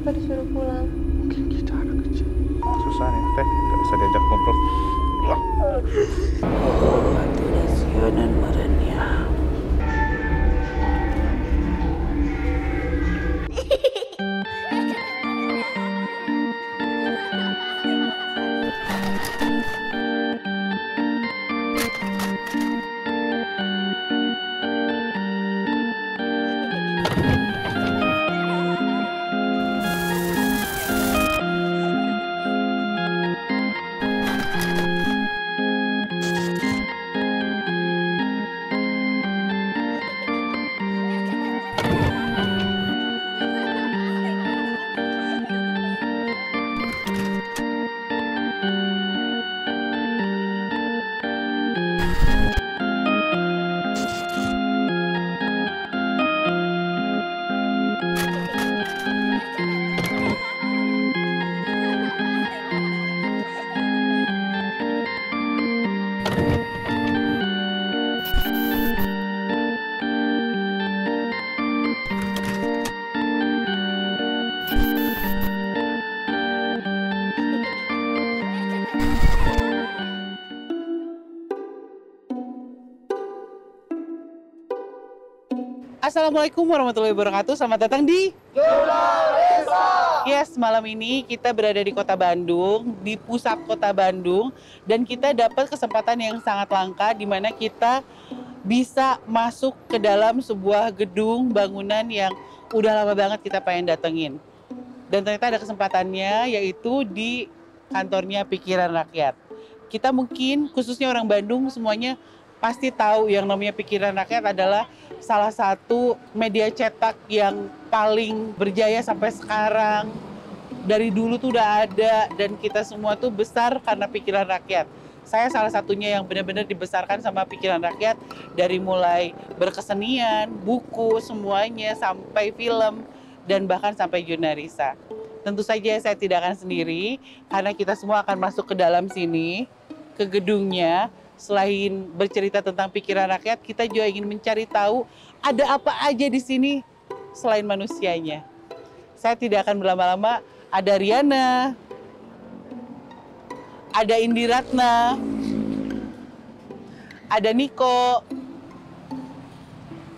Kenapa disuruh pulang? Mungkin kita anak kecil. Susah nih, Teh. Gak bisa diajak ngobrol. Congratulaciones, Marania. Assalamualaikum warahmatullahi wabarakatuh. Selamat datang di Yes, malam ini kita berada di Kota Bandung, di pusat Kota Bandung, dan kita dapat kesempatan yang sangat langka di mana kita bisa masuk ke dalam sebuah gedung bangunan yang udah lama banget kita pengen datengin. Dan ternyata ada kesempatannya, yaitu di kantornya Pikiran Rakyat. Kita mungkin, khususnya orang Bandung, semuanya pasti tahu yang namanya Pikiran Rakyat adalah salah satu media cetak yang paling berjaya sampai sekarang. Dari dulu tuh udah ada, dan kita semua tuh besar karena Pikiran Rakyat. Saya salah satunya yang benar-benar dibesarkan sama Pikiran Rakyat, dari mulai berkesenian, buku, semuanya, sampai film, dan bahkan sampai Junarisa. Tentu saja saya tidak akan sendiri, karena kita semua akan masuk ke dalam sini, ke gedungnya. Selain bercerita tentang Pikiran Rakyat, kita juga ingin mencari tahu ada apa aja di sini selain manusianya. Saya tidak akan berlama-lama. Ada Riana, ada Indiratna, ada Niko,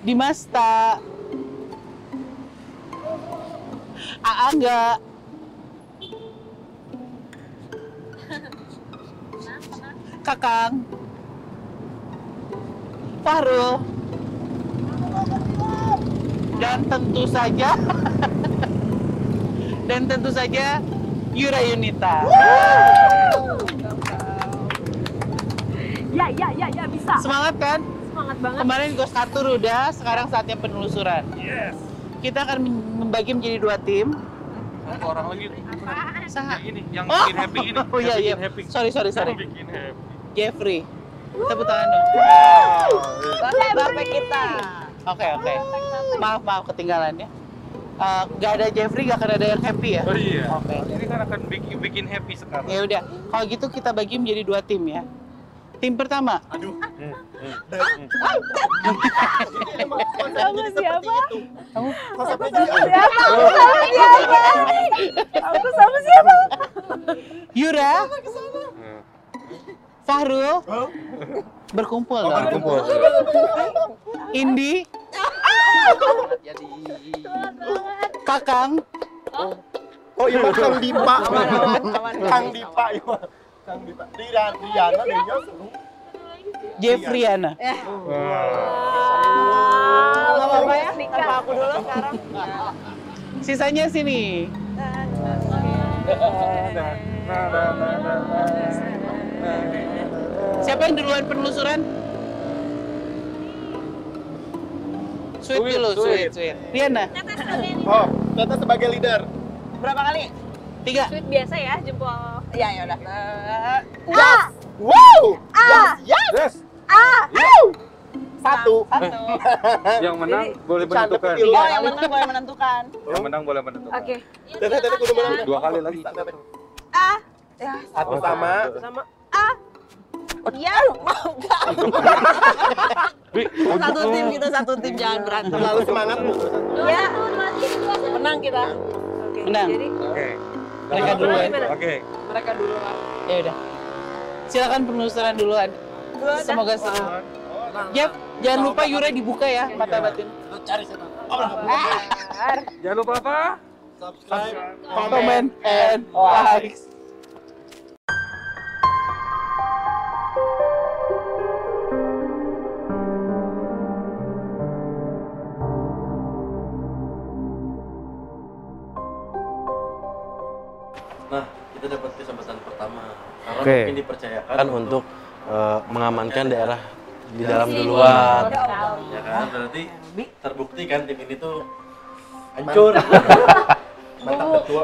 Dimasta, Aangga, Kakang, Fahrul, dan tentu saja Yura Yunita. Ya, bisa. Semangat kan? Semangat banget. Kemarin Ghost Catur udah, sekarang saatnya penelusuran. Yes. Kita akan membagi menjadi 2 tim. Satu orang lagi. Saha? Ini yang bikin happy ini. Oh iya, iya. Happy. Sorry. Yang bikin happy. Jeffrey. Tepuk tangan dong. Bapak kita. Oke. Maaf ketinggalan ya. Gak ada Jeffrey, gak akan ada yang happy ya? Oh iya. Oke. Ini kan akan bikin happy sekarang. Ya udah, kalau gitu kita bagi menjadi 2 tim ya. Tim pertama. Aduh. Kamu siapa? Kamu Aku sama siapa? Yura. Fahrul. Berkumpul dong. Berkumpul. Indi. Kakang. Oh iya, Kang Dipa. Kang Dipa, iya. Kang Dipa. Diana dehnya seru. Jeffriana. Nggak apa-apa ya, tanpa aku dulu sekarang. Sisanya sini. Siapa yang duluan penelusuran? Sweet dulu, sweet. Riana. Oh, Tata sebagai leader. Berapa kali? 3. Sweet biasa ya, jempol. Ya udah. Wow! Yes! Satu. Yang menang boleh menentukan. Oh, yang menang boleh menentukan. Yang menang boleh menentukan. Oke. Tata kudu menang. 2 kali lagi. Satu sama. Iya. Satu tim kita, satu tim, jangan berantem. Terlalu semangat. Ya. Menang kita. Oke. Menang. Jadi Mereka duluan. Oke. mereka dulu kan. Ya udah. Silakan penelusuran duluan. Semoga seru. Yap, jangan lupa Yura dibuka ya mata batin. Jangan lupa apa? Subscribe, Comment and like. Nah, kita dapat kesempatan pertama karena Oke. mungkin dipercayakan untuk mengamankan daerah di dalam duluan. Ya kan? Berarti terbukti kan tim ini tuh hancur. Mantap betul.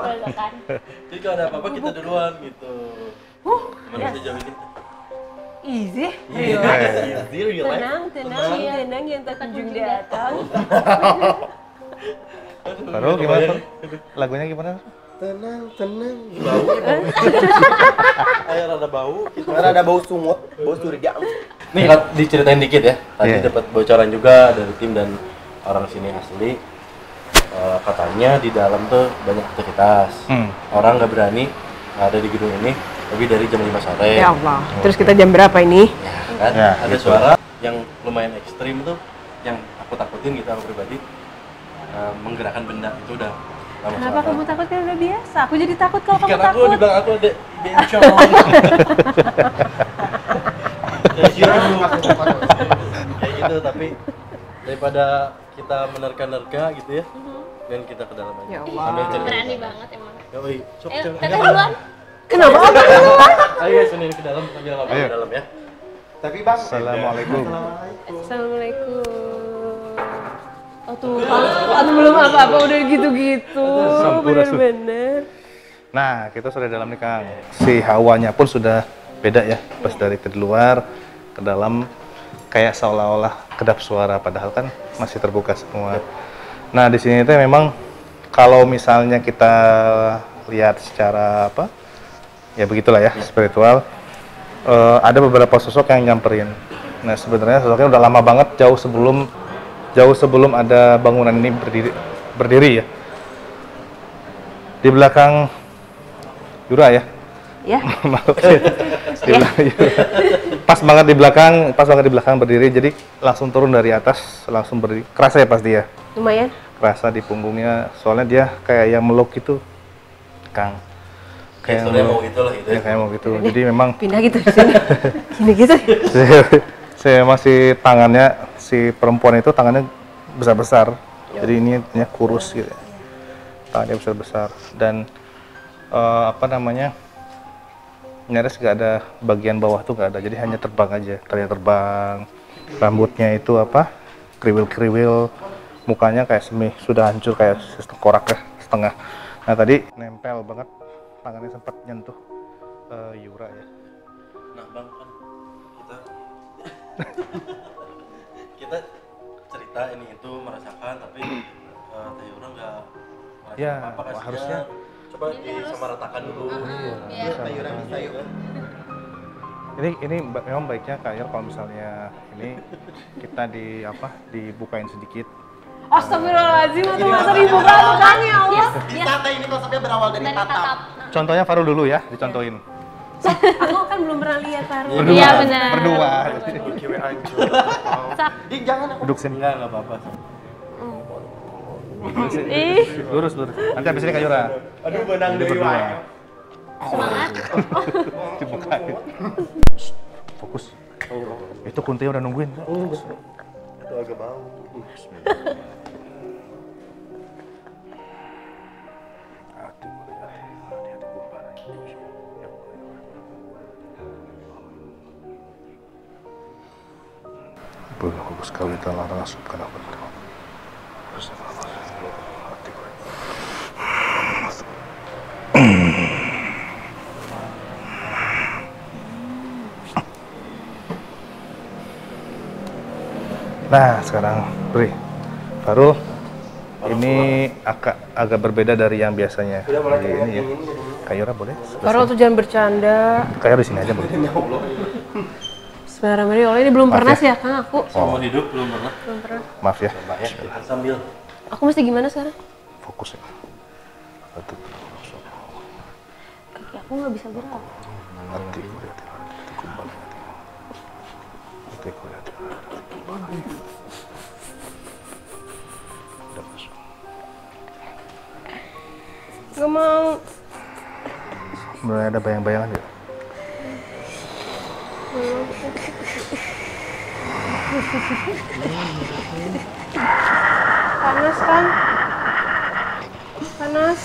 Jadi kalau ada apa-apa kita duluan gitu. Gimana sejauh ini? Easy. Iya, real life. Tenang yang tak kunjung datang. Farul gimana Farul? Lagunya gimana? Tenang. Bau. Air ada bau. Karena ada bau sumut, bau curiga. Nih kan diceritain dikit ya. Tadi Iya. dapat bocoran juga dari tim dan orang sini asli. Katanya di dalam tuh banyak aktivitas. Orang nggak berani ada di gedung ini lebih dari jam 5 sore. Ya Allah. Terus kita jam berapa ini? Ya, kan? Ya, Ada gitu. suara yang lumayan ekstrim tuh, yang aku takutin gitu aku pribadi. Menggerakkan benda itu udah lama. Kenapa kamu takut? Kan udah biasa. Aku jadi takut kalau kamu Karena aku takut. di belakang aku ada bencong. Kayak gitu, tapi daripada kita menerka-nerka gitu ya, dan kita ke dalam aja. Ya Allah. Sambil cerita. Berani banget emang. Yoi, cok, Ayo, cok. teteh duluan. Kenapa? Ayo guys, ini ke dalam sambil ngobrol Ayo. ke dalam ya. Tapi Bang, Assalamualaikum. Assalamualaikum. Oh tuh, atau belum apa-apa udah gitu-gitu. Sampurasun. Bener-bener. Nah, kita sudah dalam nih Kang. Si hawanya pun sudah beda ya. Pas dari ke luar ke dalam kayak seolah-olah kedap suara padahal kan masih terbuka semua. Nah, di sini itu memang kalau misalnya kita lihat secara apa? Ya begitulah ya, spiritual. Ada beberapa sosok yang nyamperin. Nah, sebenarnya sosoknya udah lama banget jauh sebelum ada bangunan ini berdiri ya. Di belakang Yura ya. Ya. Maaf ya. Di belakang Yura. Pas banget di belakang berdiri, jadi langsung turun dari atas, langsung berdiri. Kerasa ya pas dia. Lumayan. Kerasa di punggungnya, soalnya dia kayak yang meluk gitu, Kang. Kayak meluk. mau gitu lah gitu Ya, kayak mau gitu. Jadi memang Pindah gitu di sini. Gini gitu. saya masih tangannya si perempuan itu tangannya besar-besar. Jadi ini kurus gitu. Tangannya besar-besar dan apa namanya? Nyaris gak ada bagian bawah tuh gak ada. Jadi hanya terbang aja, terlihat terbang. Rambutnya itu apa? Kriwil-kriwil. Mukanya kayak sudah hancur kayak korak ya, setengah. Nah, tadi nempel banget. Tangannya sempat nyentuh Yura ya. Nah bang kan kita cerita ini itu merasakan tapi Teh Yura nggak merasa Ya, apa kasihan. harusnya. Coba disamaratakan dulu. Biar Teh Yura bisa yuk. Ini memang baiknya kayak kalau misalnya ini kita dibukain sedikit. Astagfirullahaladzim, itu masa dibuka-bukaan ya Allah. Bisa Teh, ini konsepnya berawal dari dari tatap. tatap. Contohnya Farul dulu ya, dicontohin. Aku kan belum pernah lihat Farul. Iya benar. Berdua. Kiwe hancur. Sak. Ih, jangan aku. Duduk sini. Enggak apa-apa. Ih, Lurus. Nanti habis ini Kak Yura. Aduh, benang Jadi deui berdua. wae. Dibukain. Fokus. Itu kuntinya udah nungguin. Fokus. Itu agak bau. Bagus sekali telah rasupkan apa Nah, sekarang beri Farul. Ini agak berbeda dari yang biasanya. Jadi ini ya. Kak Yura boleh? Farul tuh jangan bercanda. Kak Yura di sini aja boleh. Bismillahirrahmanirrahim. Allah ini belum Maaf pernah ya. sih ya Kang aku. Seumur hidup belum pernah. Maaf ya. Coba ya kita sambil Aku mesti gimana sekarang? Fokus ya. Kaki aku nggak bisa gerak. Gak mau. Mulai ada bayang-bayangan ya? Panas kan? Panas.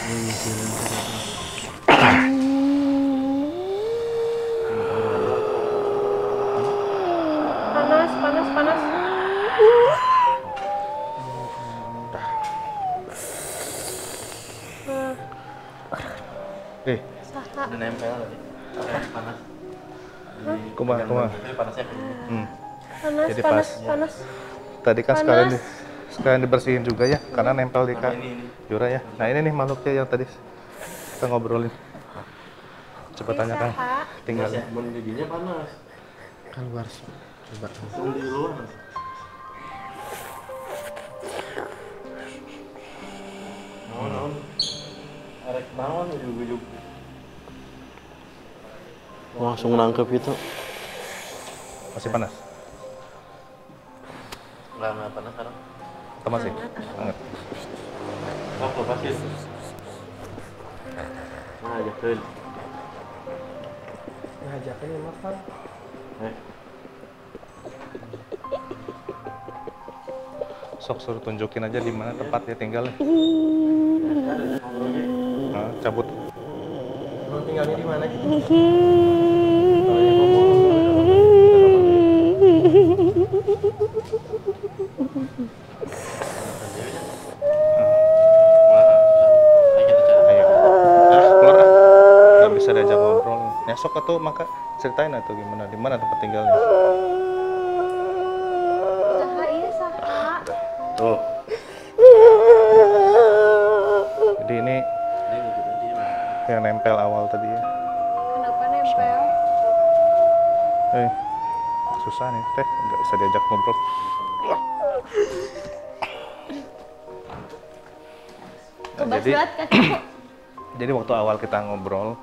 Panas, panas, panas. Udah nempel tadi. Panas. Kumaha. Ini panasnya Panas, Jadi panas, pas. panas. Tadi kan Panas. sekalian dibersihin juga ya, karena nempel di sama ini. Yura ya. Nah ini nih makhluknya yang tadi kita ngobrolin. Coba Bisa, tanyakan. Kak. Tinggal Panas ya, mendidinya panas. Keluar coba. Langsung di luar. Naon. Arek naon ujug-ujug. Langsung nangkep itu. masih panas. Enggak panas sekarang. Atau masih? Hangat. Oh, lepasin. Nah, ajakin. Ngajakin ya makan. Sok suruh tunjukin aja di mana tempatnya tinggalnya. Nah, cabut. Lu tinggalnya di mana gitu? Ayo. Keluar. Nggak bisa diajak ngobrol. Nyesok atau maka ceritain atau gimana? Di mana tempat tinggalnya? Saha iya saha. Tuh. Jadi ini yang nempel awal tadi ya. Kenapa nempel? Susah nih teh, nggak bisa diajak ngobrol. Nah, Kebas banget kakiku. jadi waktu awal kita ngobrol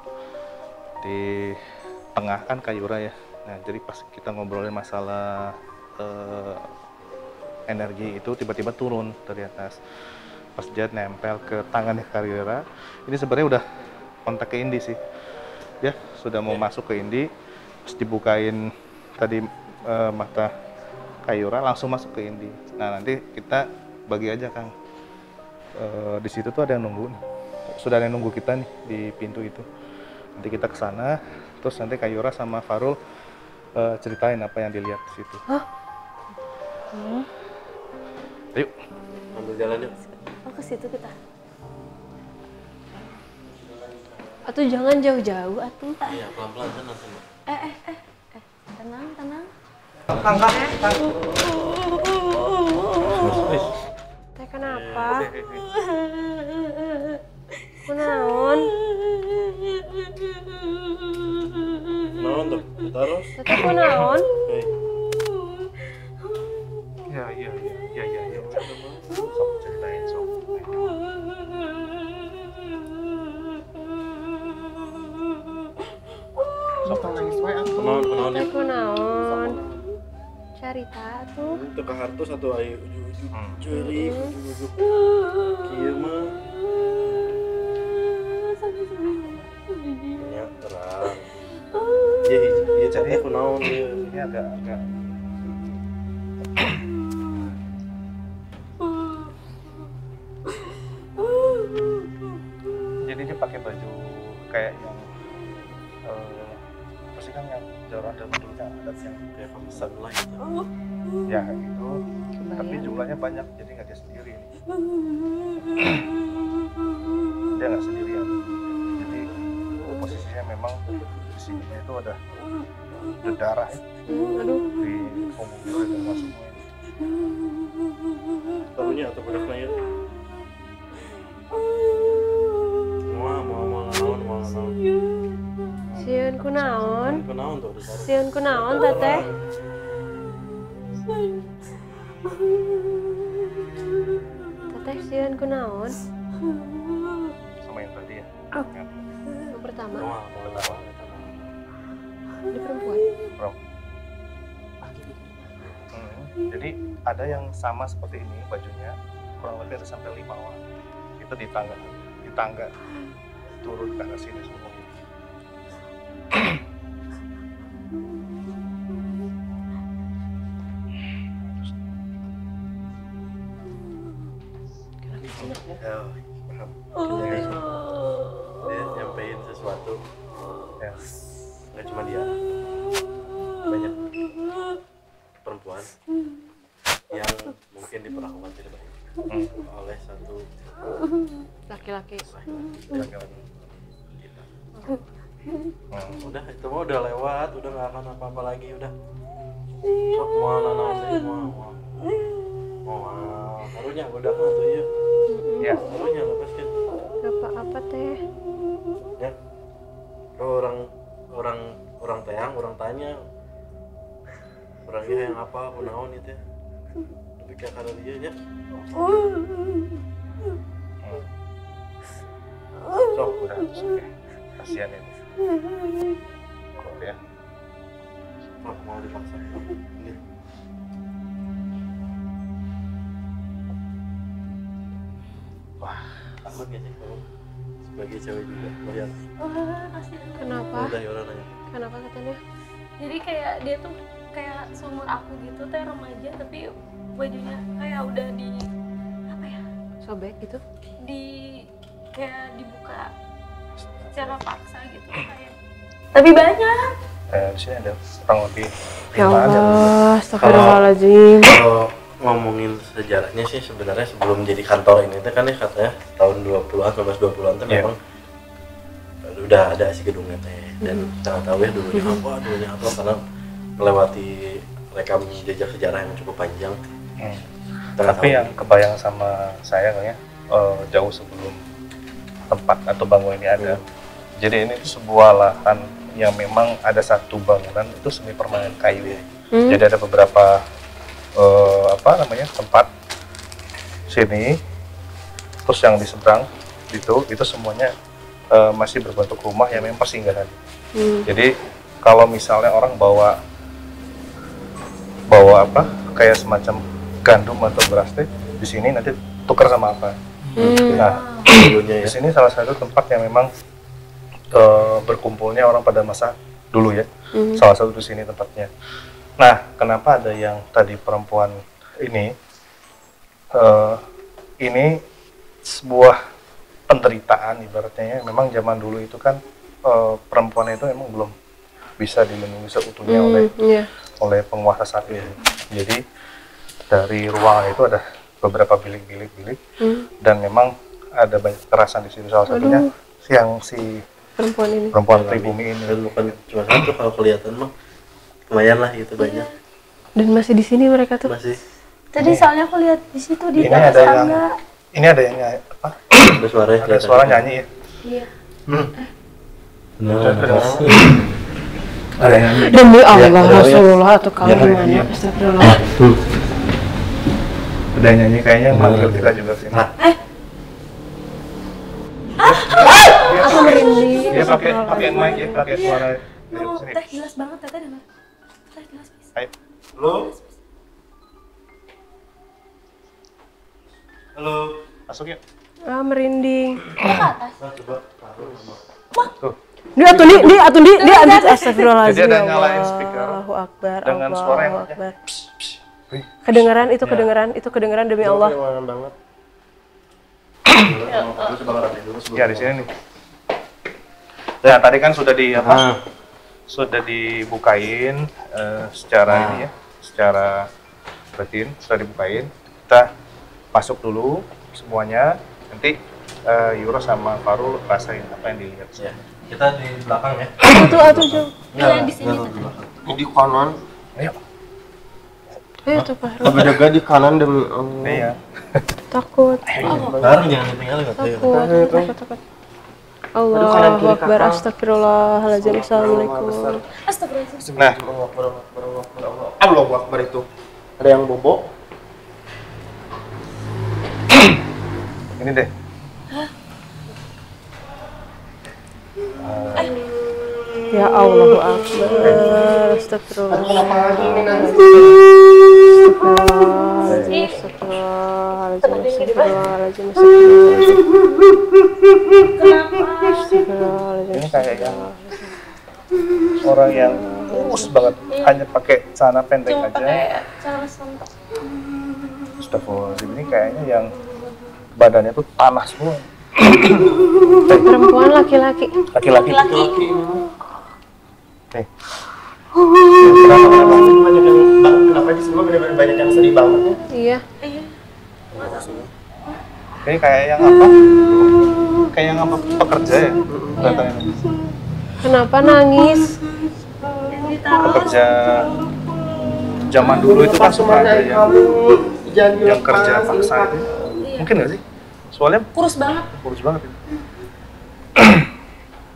di tengah kan Kayura ya. Nah jadi pas kita ngobrolin masalah energi itu tiba-tiba turun dari atas. Pas dia nempel ke tangannya Kayura, ini sebenarnya udah kontak ke Indi sih. Ya sudah mau masuk ke Indi, terus dibukain tadi mata Kayura langsung masuk ke Indi. Nah nanti kita bagi aja Kang. Di situ tuh ada yang nunggu nih. Sudah ada yang nunggu kita nih di pintu itu. Nanti kita ke sana, terus nanti Kayura sama Farul ceritain apa yang dilihat di situ. Ayo. Ambil jalan yuk. Oh ke situ kita. Atuh jangan jauh-jauh atuh. Iya, pelan-pelan kan nanti. Tenang, tenang. Teh kenapa? Kunaon? Naon tuh? Terus. Teh kunaon? Ya. Sok ceritain sok. Sok nangis wae atuh. Kenaon Teh yuk. kunaon? Carita tuh. Itu ke hartus atau ayo ujug-ujug curik, ujug-ujug. Kieu mah. Ya, terang. Iya, cari kunaon ieu. Ini agak jadi dia pakai baju kayak yang apa sih kan yang jalan dan dulunya adat yang Kayak pemesan lah gitu. ya itu, tapi jumlahnya banyak jadi nggak dia sendiri nih. Dia nggak sendirian, jadi posisinya memang di sini itu ada darah ya. Aduh. Di punggungnya udah masuk semua. Taruhnya atau bedaknya ya. Mau naon. Sieun kunaon? Kunaon tuh ditaruh. Sieun kunaon teteh? Teteh sieun kunaon? Sama yang tadi. Yang pertama, Pertama. di perempuan. Jadi ada yang sama seperti ini bajunya, kurang lebih ada sampai 5 orang. Itu di tangga turun ke arah sini semua. Ya, paham. Jadi dia nyampein sesuatu. Ya. Nggak cuma dia, banyak perempuan yang mungkin diperlakukan tidak baik oleh satu Laki-laki. laki-laki kita. Udah itu mah udah lewat, udah nggak akan apa-apa lagi, udah. Sok mau nanaon deh, mau harunya udah mah tuh ya. Ya. Harunya lepaskan. Gak apa-apa teh. Ya. Kalau orang teang, orang tanya orangnya yang apa, kunaon itu ya. Tapi kayak karena dia ya. Sok udah, oke. Kasihan ini. Kok ya? Sok mau dipaksa. Ini. Wah, Takut gak sih kamu sebagai cewek juga melihat Kenapa? udah ya orang nanya. Kenapa katanya? Jadi kayak dia tuh kayak seumur aku gitu, teh remaja tapi bajunya kayak udah di apa ya? Sobek gitu? Kayak dibuka secara paksa gitu kayak. Tapi banyak. di sini ada kurang lebih Ya 5 ada. Allah, astagfirullahaladzim. Kalau ngomongin sejarahnya sih sebenarnya sebelum jadi kantor ini tuh kan ya katanya tahun 20-an, 1920-an tuh Iya. memang udah ada si gedungnya teh dan kita nggak tahu ya dulunya apa karena melewati rekam jejak sejarah yang cukup panjang. Kita nggak Tapi tahu. yang kebayang sama saya kayaknya jauh sebelum tempat atau bangunan ini ada. Jadi ini tuh sebuah lahan yang memang ada satu bangunan itu semi permanen kayu ya. Jadi ada beberapa tempat sini, terus yang di seberang itu semuanya masih berbentuk rumah yang memang persinggahan. Jadi kalau misalnya orang bawa kayak semacam gandum atau beras teh di sini nanti tukar sama apa? Nah, Dulunya di ya. sini salah satu tempat yang memang berkumpulnya orang pada masa dulu ya. Salah satu di sini tempatnya. Nah, kenapa ada yang tadi perempuan ini? Ini sebuah penderitaan ibaratnya ya. Memang zaman dulu itu kan perempuan itu memang belum bisa dilindungi seutuhnya oleh penguasa saat itu. Jadi dari ruangan itu ada beberapa bilik-bilik dan memang ada banyak kekerasan di situ. Salah satunya yang si perempuan pribumi ini. Dan bukan cuma satu, kalau kelihatan mah lumayan lah itu banyak. Dan masih di sini mereka tuh. Masih Tadi soalnya aku lihat di situ di Ini teras ada yang tangga. ini ada yang nyanyi, apa? ada suara Ada suara nyanyi ya. Iya. Ada yang nyanyi. Demi Allah, ada ya. Rasulullah atau kau Ya, gimana? iya. Astagfirullah. Ada yang nyanyi kayaknya manggil kita juga sini. Aku merinding. Dia pakai mic ya, pakai suara sini. Teh jelas banget teteh dengar. Teh jelas bisa. Hai. Halo. Masuk yuk. Merinding. Tuh. Dia astagfirullahaladzim. Jadi ada ya nyalain Allah. speaker Allahu Akbar. dengan suara yang Allahu Akbar. Wih. Kedengaran itu Ya. kedengaran demi Allah. Kedengaran banget. Ya di sini nih. Nah tadi kan sudah sudah dibukain secara ini ya, secara rutin sudah dibukain. Kita masuk dulu semuanya. Nanti Yuro sama Farul rasain apa yang dilihat. Ya, kita di belakang ya. Atuh jauh. Yang di sini Nggak, teteh. di belakang. Ini di kanan. Ayo. Ayo tuh Pak. Lebih jaga di kanan demi Allah. Iya. Takut. Sekarang jangan ditinggalin nggak tahu ya. Takut. Allahu Akbar. Astagfirullahaladzim. Assalamualaikum. Astagfirullahaladzim. Nah, Allahu Akbar itu. Ada yang bobo. ini deh. Ya Allahu Akbar. Astagfirullah. Kenapa lagi ini nangis? Astagfirullahaladzim. Ini kayak yang orang yang kurus banget, hanya pakai celana pendek Cuma aja. pakai cara sontak. Astagfirullahaladzim, ini kayaknya yang badannya tuh panas semua. Perempuan, laki-laki. Laki-laki. Nih. Kenapa di semua benar-benar banyak yang sedih banget ya? Iya. Ini kayak yang apa? Kayak yang apa pekerja ya? Kelihatannya. Kenapa nangis? Pekerja zaman dulu itu kan suka ada yang kerja paksa itu. Mungkin nggak sih? Soalnya Kurus banget. kurus banget itu.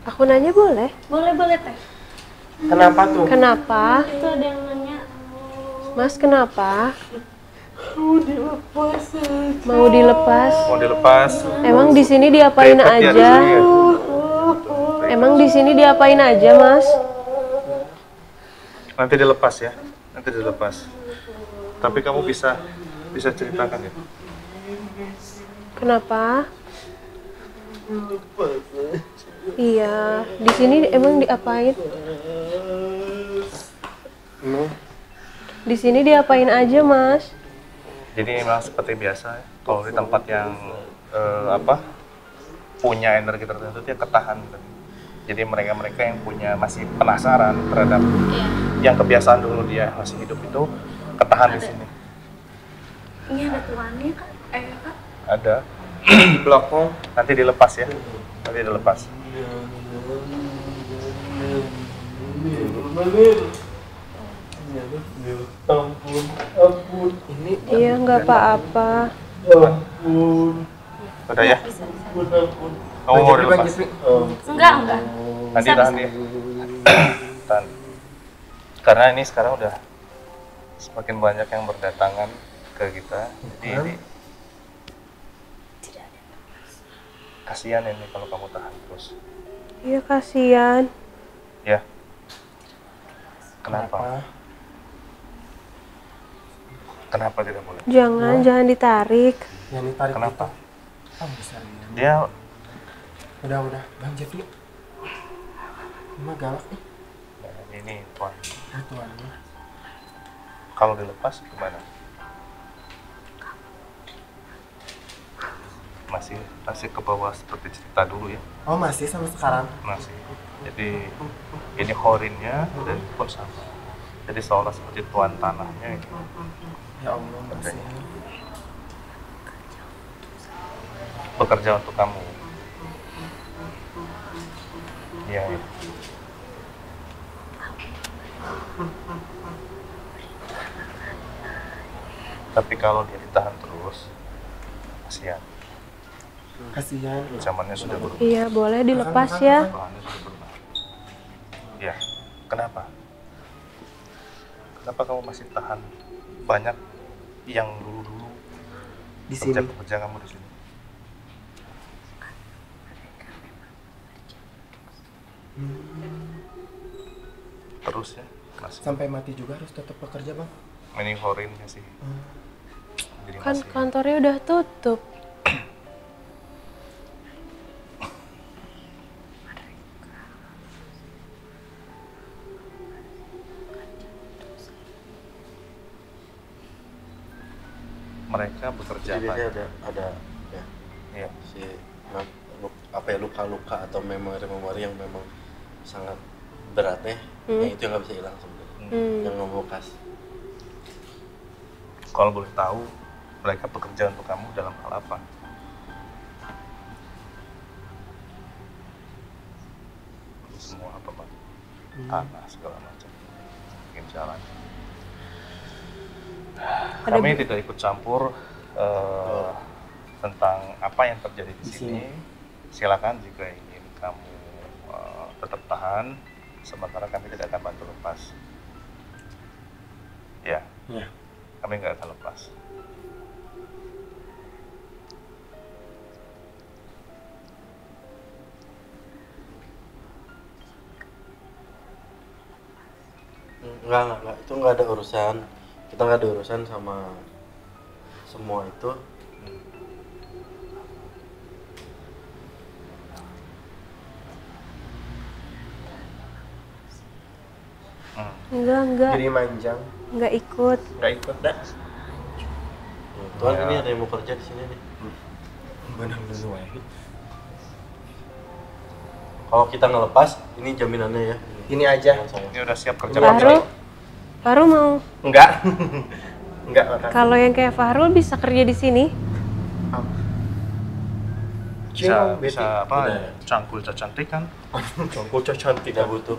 Aku nanya boleh? Boleh teh. Kenapa tuh? Kenapa? Itu ada yang nanya. Mas, kenapa? Mau dilepas. Emang di sini diapain Repot ya di aja? sini ya? Emang di sini diapain aja, Mas? Nanti dilepas ya. Nanti dilepas. Tapi kamu bisa ceritakan ya. Kenapa? Iya, di sini emang diapain? Di sini diapain aja, Mas? Jadi memang seperti biasa ya. Kalau di tempat yang punya energi tertentu dia ketahan. Jadi mereka yang masih penasaran terhadap yang kebiasaan dulu dia masih hidup itu ketahan di sini. Ini ada tuannya kan? Kak? Ada. Di bloknya. Nanti dilepas ya. Nanti dilepas. Ampun. Ini Iya, nggak apa-apa. Udah ya? Kamu mau dilepas? Enggak. Nanti tahan ya. Tahan. Karena ini sekarang udah semakin banyak yang berdatangan ke kita. Jadi ini kasihan ini kalau kamu tahan terus. Iya, kasihan. Ya. Kenapa? Kenapa tidak boleh? Jangan ditarik. yang ditarik. Kenapa? Oh, besar ya. Dia Udah. Bang Jeffrey. Emang galak nih. ini tuan. Tuannya. Kalau dilepas gimana? Masih ke bawah seperti cerita dulu ya. Oh, masih sampai sekarang. Masih. Jadi ini horinnya dan pun sama. Jadi seolah seperti tuan tanahnya ini. Ya Allah, masih. Bekerja untuk kamu. Iya. Ya. Tapi kalau dia ditahan terus, kasihan. Kasihan. Zamannya sudah berubah. Iya, boleh dilepas ya. Zamannya sudah berubah. Ya. Kenapa? Kenapa kamu masih tahan banyak yang dulu-dulu Di sini. pekerja kamu di sini? Terus ya, masih. Sampai mati juga harus tetap bekerja, Bang. Ini horinnya sih. Jadi Kan masih. kantornya udah tutup. Mereka bekerja Jadi apa? biasanya ada ya Iya. si luka-luka atau memori-memori yang memang sangat berat ya, yang itu yang nggak bisa hilang sebenarnya, yang membekas. Kalau boleh tahu, mereka bekerja untuk kamu dalam hal apa? Semua apa, Pak? Tanah segala macam, bikin jalan. Kami tidak ikut campur tentang apa yang terjadi di sini. Silakan jika ingin kamu tetap tahan, sementara kami tidak akan bantu lepas. Ya, kami nggak akan lepas. Enggak. Itu enggak ada urusan. Kita enggak ada urusan sama semua itu. Enggak. Jadi manjang. Enggak ikut. Nggak ikut dah. Tuhan ini ada yang mau kerja di sini nih. Benar sesuai. Kalau kita ngelepas, ini jaminannya ya. Ini aja. Jangan saya. Ini udah siap kerja Fahru mau. Enggak. Enggak makasih. Kalau yang kayak Fahrul bisa kerja di sini. bisa apa? Udah. Cangkul cantik kan? Congkol cantik. Tidak butuh.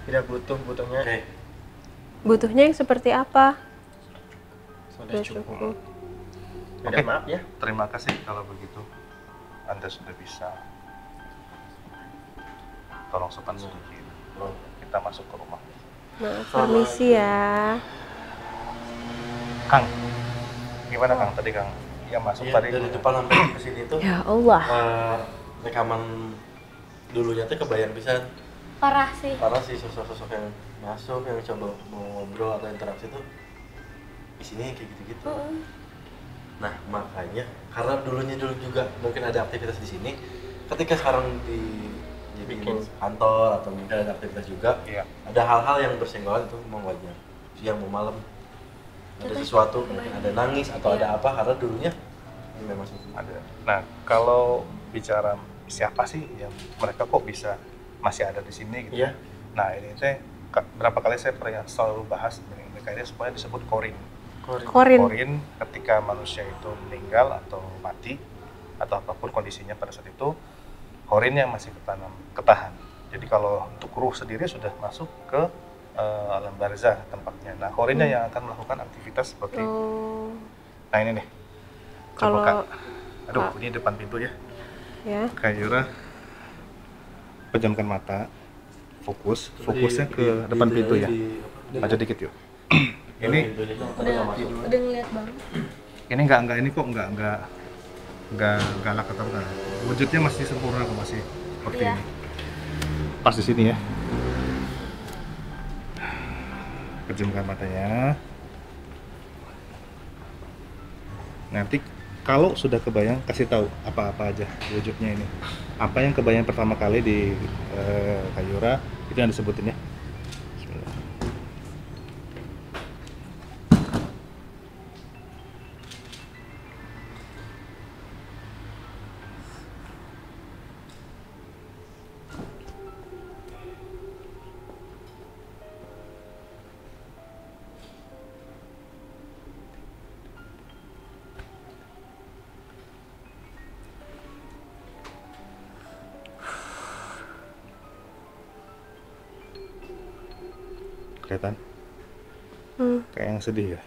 Tidak butuhnya. Oke. Butuhnya yang seperti apa? Sudah Udah cukup. cukup. Udah Oke. maaf ya. Terima kasih kalau begitu. Anda sudah bisa. Tolong sopan sedikit. Kita masuk ke rumah. Maaf, permisi ya. Kang, gimana Kang tadi Kang? Yang masuk Iya, tadi dari depan sampai ke sini tuh Ya Allah. rekaman dulunya tuh kebayang bisa Parah sih. parah sih sosok-sosok yang masuk yang coba mau ngobrol atau interaksi tuh di sini kayak gitu-gitu. Nah makanya karena dulunya dulu juga mungkin ada aktivitas di sini, ketika sekarang jadi kantor atau mungkin ada aktivitas juga, Iya. ada hal-hal yang bersenggolan itu mau wajar. Siang mau malam ada sesuatu, mungkin ada nangis atau ada apa karena dulunya ini memang ada. Nah, kalau bicara siapa sih yang mereka kok bisa masih ada di sini gitu. Iya. Nah, ini saya berapa kali saya pernah selalu bahas mereka ini semuanya disebut korin. Korin. Korin ketika manusia itu meninggal atau mati atau apapun kondisinya pada saat itu, korin yang masih ketahan. Jadi kalau untuk ruh sendiri sudah masuk ke alam barzah tempatnya. Nah, korinnya yang akan melakukan aktivitas seperti nah ini nih. Coba Kalau Kak. Aduh, ini depan pintu ya. ya. Kak Yura pejamkan mata, fokusnya ke depan pintu ya. Maju dikit yuk. Ini Udah ngeliat banget. ini enggak ini kok enggak galak atau enggak. Wujudnya masih sempurna kok, masih seperti Iya. ini. Pas di sini ya. Pejamkan matanya. Nanti kalau sudah kebayang kasih tahu apa-apa aja wujudnya ini. Apa yang kebayang pertama kali di Kak Yura itu yang disebutin ya. Bismillah. Kelihatan? Kayak yang sedih ya?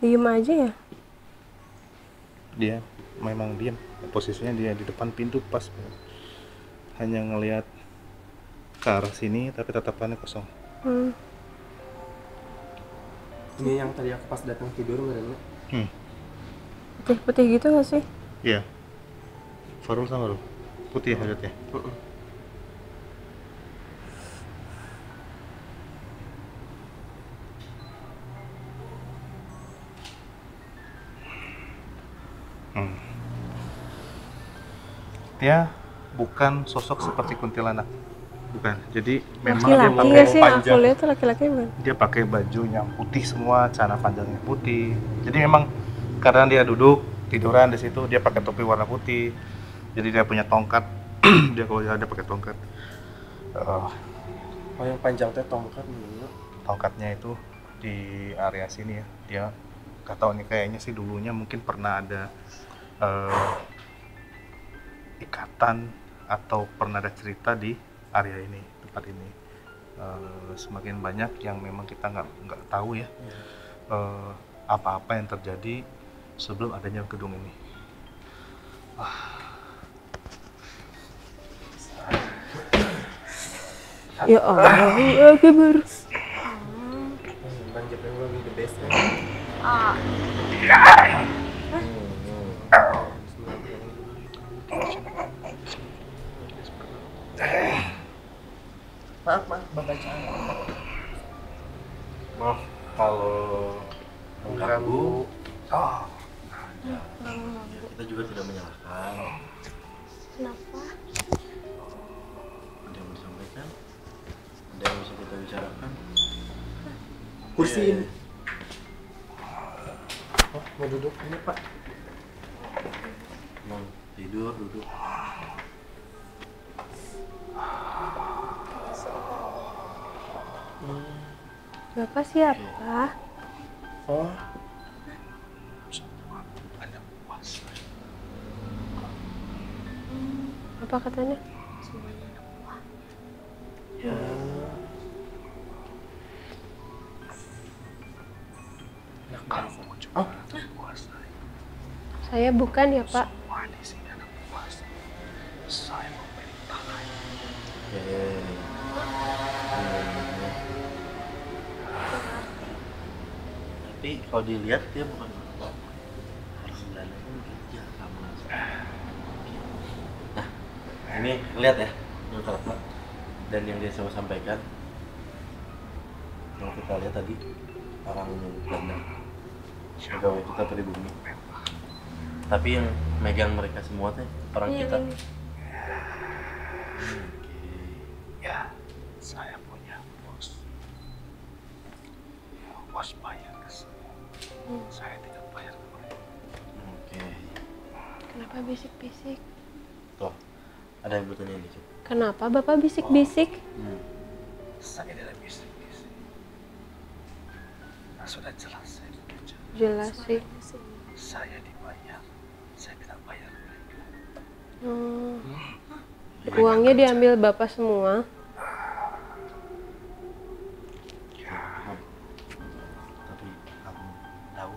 Diem aja ya. Dia memang diam. Posisinya dia di depan pintu pas. Hanya ngelihat ke arah sini tapi tatapannya kosong. Ini yang tadi aku pas datang tidur merenya. Putih-putih gitu gak sih? Iya. Farul sama lu. Putih ya lihatnya. Dia bukan sosok seperti kuntilanak, bukan. Jadi memang dia Laki-laki pakai gak sih? panjang. Aku lihat tuh laki-laki bukan? Dia pakai baju yang putih semua, celana panjangnya putih. Jadi memang kadang dia duduk tiduran di situ, dia pakai topi warna putih. Jadi dia punya tongkat. Dia kalau dia pakai tongkat. Oh yang panjang teh tongkat dulu. Tongkatnya itu di area sini ya. Dia nggak tahu nih kayaknya sih dulunya mungkin pernah ada ikatan atau pernah ada cerita di area ini, tempat ini. Semakin banyak yang memang kita nggak tahu ya apa-apa yang terjadi sebelum adanya gedung ini. Ya Allah, Akbar. Banjir yang lebih the best ya. Maaf. Maaf kalau mengganggu. Oh, Ya, kita juga tidak menyalahkan. Kenapa? Ada yang mau disampaikan? Ada yang bisa kita bicarakan? Kursi Iya, ini. Oh, mau duduk ini Pak. Mau tidur, duduk. Bapak siapa? Oh, Apa katanya? Ya, Saya bukan ya Pak. oke. Tapi kalau dilihat dia bukan orang Belanda pun kerja sama langsung. Nah, ini lihat ya yang kakak dan yang dia sama sampaikan. Yang kita lihat tadi orang Belanda, pegawai kita pribumi. Tapi yang megang mereka semua teh orang Iya, kita. ini. ya, saya punya bos. Ya, bos bayar ke saya. Saya tidak bayar ke mereka. Oke. Kenapa bisik-bisik? Tuh, ada yang bertanya ini, Cuk. Kenapa Bapak bisik-bisik? Saya tidak bisik-bisik. Nah, sudah jelas saya bekerja. Jelas sih. Saya dibayar. Saya tidak bayar mereka. Uangnya diambil Bapak semua. Paham. Tapi kamu tahu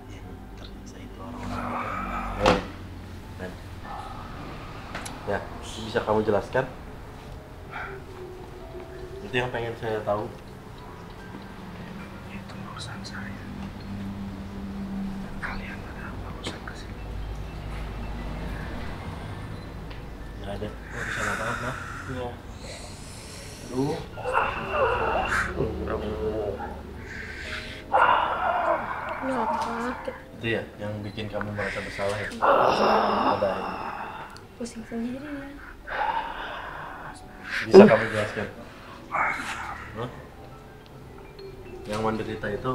yang ternyata itu orang-orang. Dan ya, bisa kamu jelaskan? Itu yang pengen saya tahu. Itu urusan saya. Kalian ada apa urusan ke sini? Nggak ada urusan apa-apa. iya. Aduh. Kenapa? Itu ya yang bikin kamu merasa bersalah ya? Ada ya? Pusing sendiri ya. Bisa kamu jelaskan? Hah? Yang menderita itu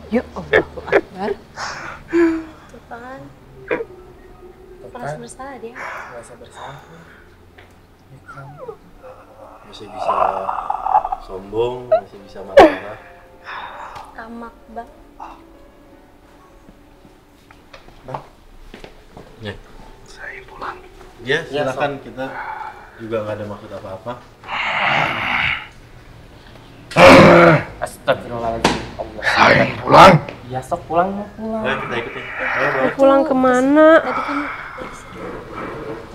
Ya Allah Akbar. Tuh kan. Merasa bersalah dia. Merasa bersalah. masih bisa sombong, masih bisa marah-marah. Tamak bang. Ya, Saya pulang. ya silakan, kita juga nggak ada maksud apa-apa. Astagfirullahaladzim. Allah. Saya pulang. Ya sok pulang mau pulang. Ayo kita ikutin. Ayo, bawa. Pulang kemana? Tadi kan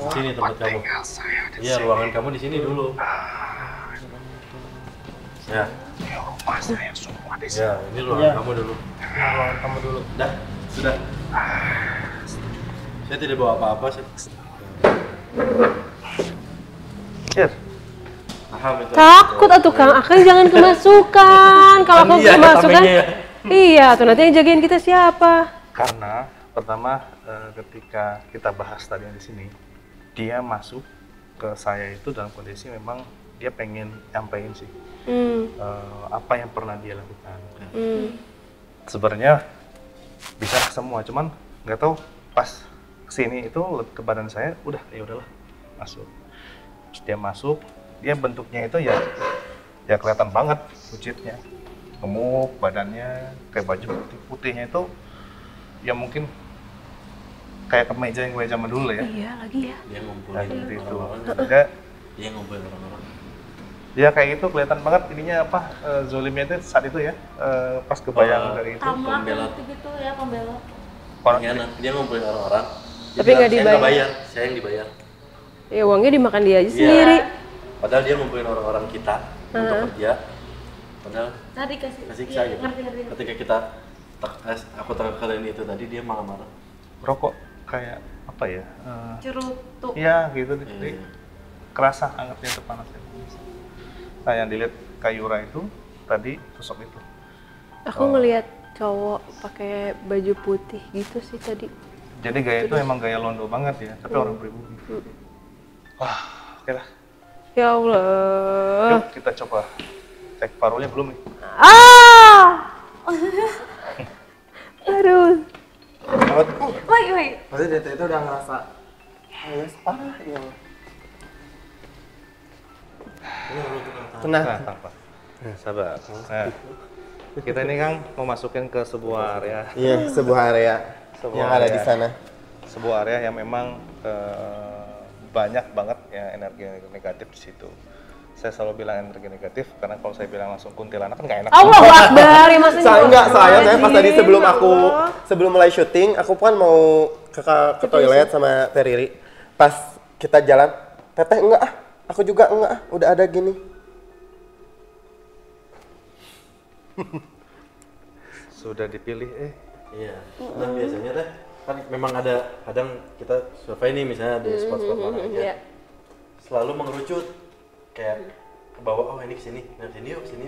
Sini tempat kamu. Iya, ruangan kamu di sini dulu. Ya, Rumah saya semua di sini. ya, ini ruangan Iya. kamu dulu. Ruangan kamu dulu. Dah, sudah. Saya tidak bawa apa-apa sih. Cheers. Paham itu. Takut atuh Kang, Akang jangan kemasukan. Kalau Kan Akang iya, kemasukan, tamengnya ya. iya tuh nanti yang jagain kita siapa? Karena pertama ketika kita bahas tadi yang di sini, dia masuk ke saya itu dalam kondisi memang dia pengen nyampein sih apa yang pernah dia lakukan. Sebenarnya bisa ke semua, cuman nggak tahu pas kesini itu ke badan saya udah ya udahlah masuk. Terus dia masuk, dia bentuknya itu ya kelihatan banget wujudnya, gemuk badannya, kayak baju putihnya itu ya mungkin kayak kemeja yang gue zaman dulu ya. Iya lagi ya. Dia Ya, ngumpulin seperti itu. orang-orang. Dia ngumpulin orang-orang. Ya kayak gitu kelihatan banget ininya apa zolimnya itu saat itu ya pas kebayang dari itu tamak pembelot. gitu ya, pembelot. orang Pengkhianat. Dia ngumpulin orang-orang. Dia Tapi bilang, nggak "Saya dibayar." bayar, saya yang dibayar. Ya uangnya dimakan dia aja Iya. sendiri. Padahal dia ngumpulin orang-orang kita untuk kerja. Padahal Tadi kasih. kesiksa Iya, gitu. ngerti. Ketika kita aku tangkap kalian itu tadi, dia malah marah. rokok kayak apa apa ya? Cerutuk. Iya gitu, jadi kerasa hangatnya itu panasnya. Nah yang dilihat Kayura itu tadi sosok itu. Aku ngelihat cowok pakai baju putih gitu sih tadi. Jadi gaya itu emang gaya Londo banget ya, tapi orang pribumi. Wah, oke lah. Ya Allah. Yuk kita coba cek parulnya belum nih. Ah! Aduh. Wait. Pasti dia itu udah ngerasa parah ya. Tenang. Apa? Sabar. Nah, kita ini Kang mau masukin ke sebuah area. Iya, sebuah area yang ada di sana. Sebuah area yang memang banyak banget ya energi negatif di situ. Saya selalu bilang energi negatif karena kalau saya bilang langsung kuntilanak kan nggak enak. Allahu Akbar, ya maksudnya. Saya pas tadi sebelum mulai syuting, aku kan mau ke toilet sama Teh Riri. Pas kita jalan, Teteh enggak ah, aku juga enggak ah, udah ada gini. Sudah dipilih Iya. Nah biasanya teh kan memang ada kadang kita survei nih misalnya di spot-spot mana aja. Selalu mengerucut kayak ke bawah, oh ini kesini, nah sini yuk, sini.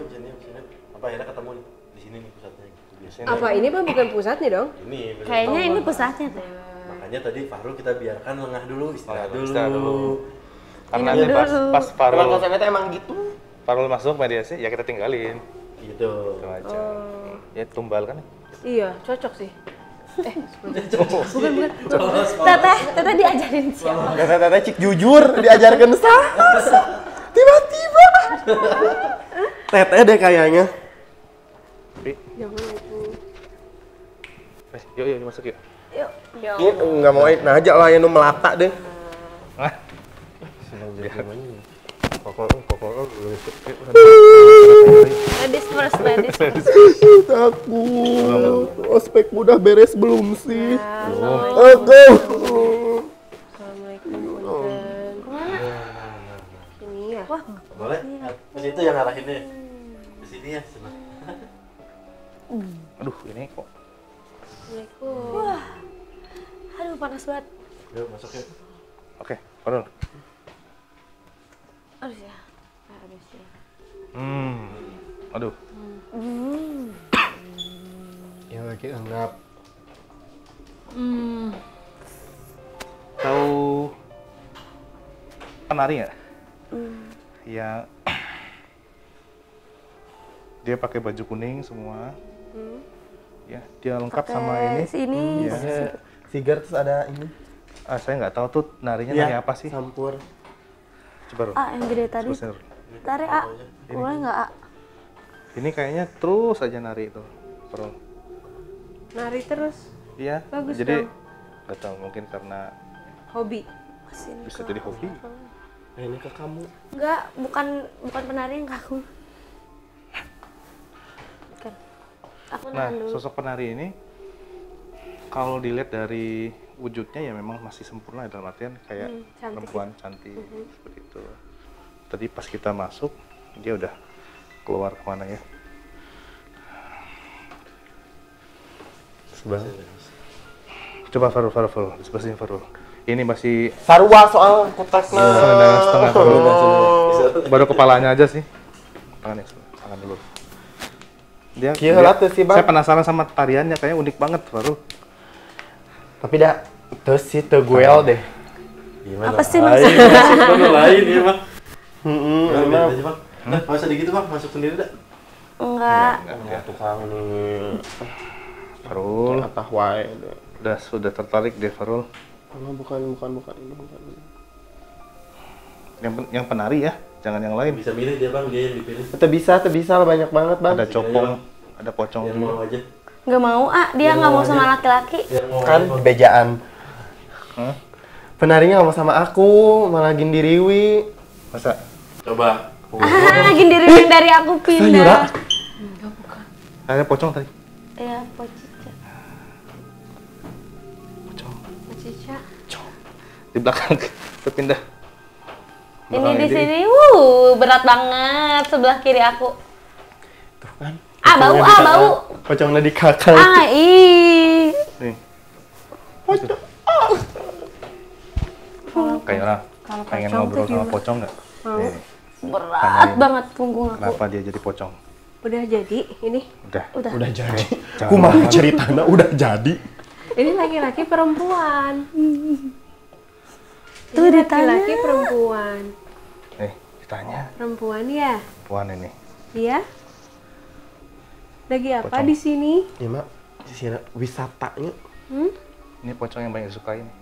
Apa akhirnya ketemu nih di sini nih pusatnya gitu. Biasanya Apa ini mah bukan pusatnya dong? ini bener. Kayaknya ini pusatnya tuh. Makanya tadi Fahrul kita biarkan lengah dulu, istirahat istirahat dulu. dulu. Karena nanti pas Emang konsepnya emang gitu. Farul masuk mediasi ya kita tinggalin. Gitu. Itu aja. Ya tumbal kan. Iya, cocok sih. Teteh diajarin siapa? Teteh cik jujur diajarkan sah. Tiba-tiba. Teteh deh kayaknya. Yuk masuk yuk. Ini nggak mau nah aja lah yang melata deh. Hah? Ladies first, ladies first. Takut. Ospek udah beres belum sih? Assalamualaikum. Kemana? Sini ya. Wah, Boleh? Ke situ yang arahinnya. Di sini ya, sana. Aduh, ini kok. Assalamualaikum. wah. Aduh, panas banget. Yuk masuk yuk. Oke, Farul. Aduh ya. Aduh ya. Aduh. Yang lagi anggap. Tahu penari nggak? Ya. Dia pakai baju kuning semua. Ya, dia lengkap sama ini. Sini. Ya. Ada sigar terus ada ini. Saya nggak tahu tuh narinya nari apa sih. Campur. Coba Rul. Yang gede tadi. Terusnya, Rul. Tarik, boleh nggak, Ini kayaknya terus aja nari itu. Farul. Nari terus. Iya. Bagus Jadi dong. nggak tahu mungkin karena Hobi. bisa jadi hobi. Nah, ini ke kamu. Enggak, bukan penari yang kaku. Bukan. Aku Nah, nahan dulu. sosok penari ini kalau dilihat dari wujudnya ya memang masih sempurna dalam artian kayak cantik. perempuan cantik seperti itu. Tadi pas kita masuk dia udah keluar kemana ya? Coba Farul, di sebelah sini Farul. Ini masih Sarwa soal kotaknya. setengah Farul. Baru kepalanya aja sih. Tangan dulu. Dia, Gila tuh sih, Bang. Saya penasaran sama tariannya, kayaknya unik banget Farul. Tapi dah terus sih teguel deh. Gimana? Apa sih Lain, maksudnya? lain ya bang. Emang Aja bang. Nah, nggak usah gitu bang, masuk sendiri dah. Enggak. tukang nih. Farul, Atah wae deh. sudah tertarik deh Farul. Bukan ini. Yang penari ya, jangan yang lain. Bisa milih dia bang, dia yang dipilih. Itu bisa lah banyak banget, Bang. Ada copong, ada pocong Yang juga. mau aja. Nggak mau, dia nggak mau sama laki-laki. Yang mau Kan aja, Bang. bejaan. Hah? Penarinya nggak mau sama aku, malah gindiriwi. Masa? Coba. Gindiriin dari aku pindah. Ada pocong tadi. Ya, pocica. Pocong. Pocica. Di belakang. Terpindah. Ini di sini, berat banget sebelah kiri aku. Tuh kan. Bau. Pocongnya di kakak. Ih. Nih. Kayak orang kalau pengen pocong ngobrol tuh sama gimana? pocong nggak? Mau. Nih, Berat tanyain. banget punggung aku. Kenapa dia jadi pocong? Udah jadi ini? Udah. Udah jadi. Jangan Kumaha ngomong. ceritanya udah jadi. Ini laki-laki perempuan. Tuh Ini ditanya. laki-laki perempuan. Nih, ditanya. Perempuan ya? Puan ini. Iya? Lagi apa Pocong. di sini? Ya mak, di sini wisatanya. Hmm? Ini pocong yang banyak disukai nih.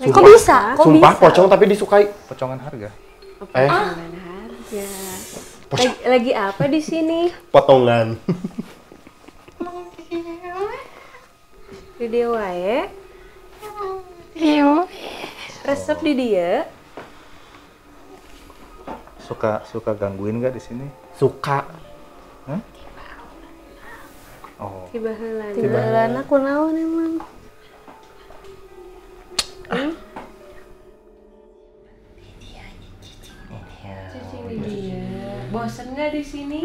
Kok bisa? Kok Sumpah bisa? pocong tapi disukai. Pocongan harga. Potongan harga. Lagi apa di sini? Potongan. Di dia wae. Iya. Resep di dia. Suka gangguin nggak di sini? Suka. Oh, Tiba heulana. Tiba-tiba aku naon emang. Cacing di dia. Bosen nggak di sini?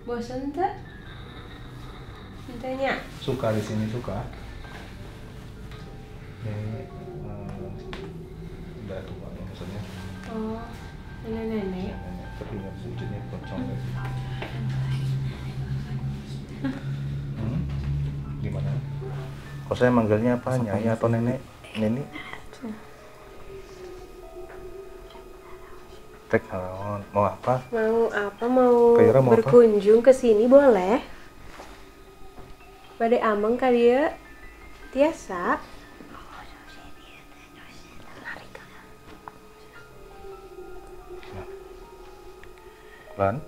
Bosen tak? Tanya. suka di sini suka. Ini udah tua ya maksudnya. Oh, nenek-nenek. Tapi nggak wujudnya pocong. Gimana? Kok saya manggilnya apa? Nyai atau nenek? Neni? Tek naon? Mau apa? Mau apa? Mau Kaira mau apa? berkunjung ke sini boleh? Bade ameng ka dieu. Tiasa. Lan?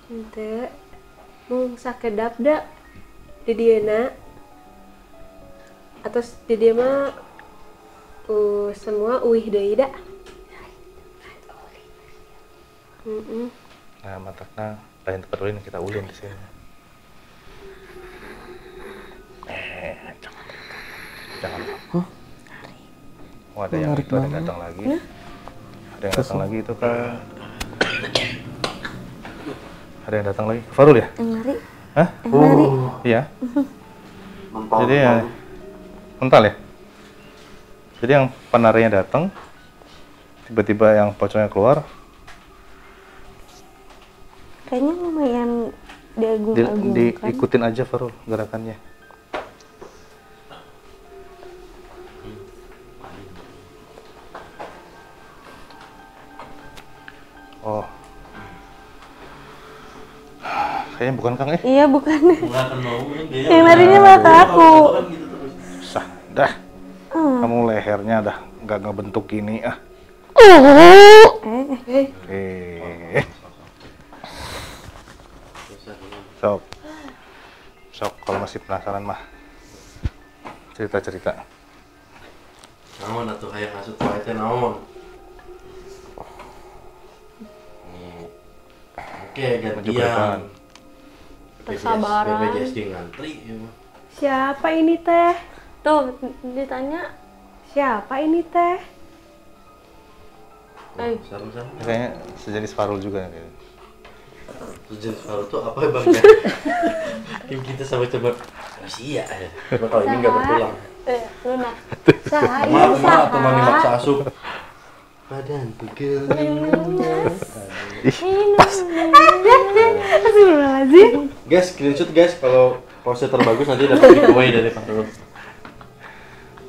Henteu. Mung sakedap da di dieuna. Atau di dieu mah semua uih deui da. Nah, matakna lain tempat ulin kita ulin di sini. Jangan. Oh, ada yang itu ada yang datang lagi. Ada yang datang lagi itu kan. Ada yang datang lagi. Farul ya? Ngeri. Hah? Ngeri. Iya. Jadi ya mental ya. Jadi yang penarinya datang, tiba-tiba yang pocongnya keluar, Kayaknya lumayan diagung-agungkan. diikutin aja Farul gerakannya. Oh, kayaknya bukan Kang Iya bukan. Nggak akan mau dia. Yang larinya malah ke aku. Kan gitu terus. sah dah. Kamu lehernya dah nggak ngebentuk gini ah. Sok, sok kalau masih penasaran mah cerita-cerita. Naon atuh hayang asup wae teh naon? Oke, Maju ke gantian. depan. Kesabaran. BPJS di ngantri ya mah. Siapa ini teh? Tuh ditanya. Siapa ini teh? Sarung-sarung. Kayaknya sejenis Farul juga nih. Jenis Farul tuh apa ya bang? Yang kita sama coba Rusia ya. Cuma kalau ini nggak berulang. Luna. Maaf teman yang maksa asup. Badan pegel. Astagfirullahaladzim. Guys, screenshot guys kalau pose terbagus nanti dapat giveaway dari Farul.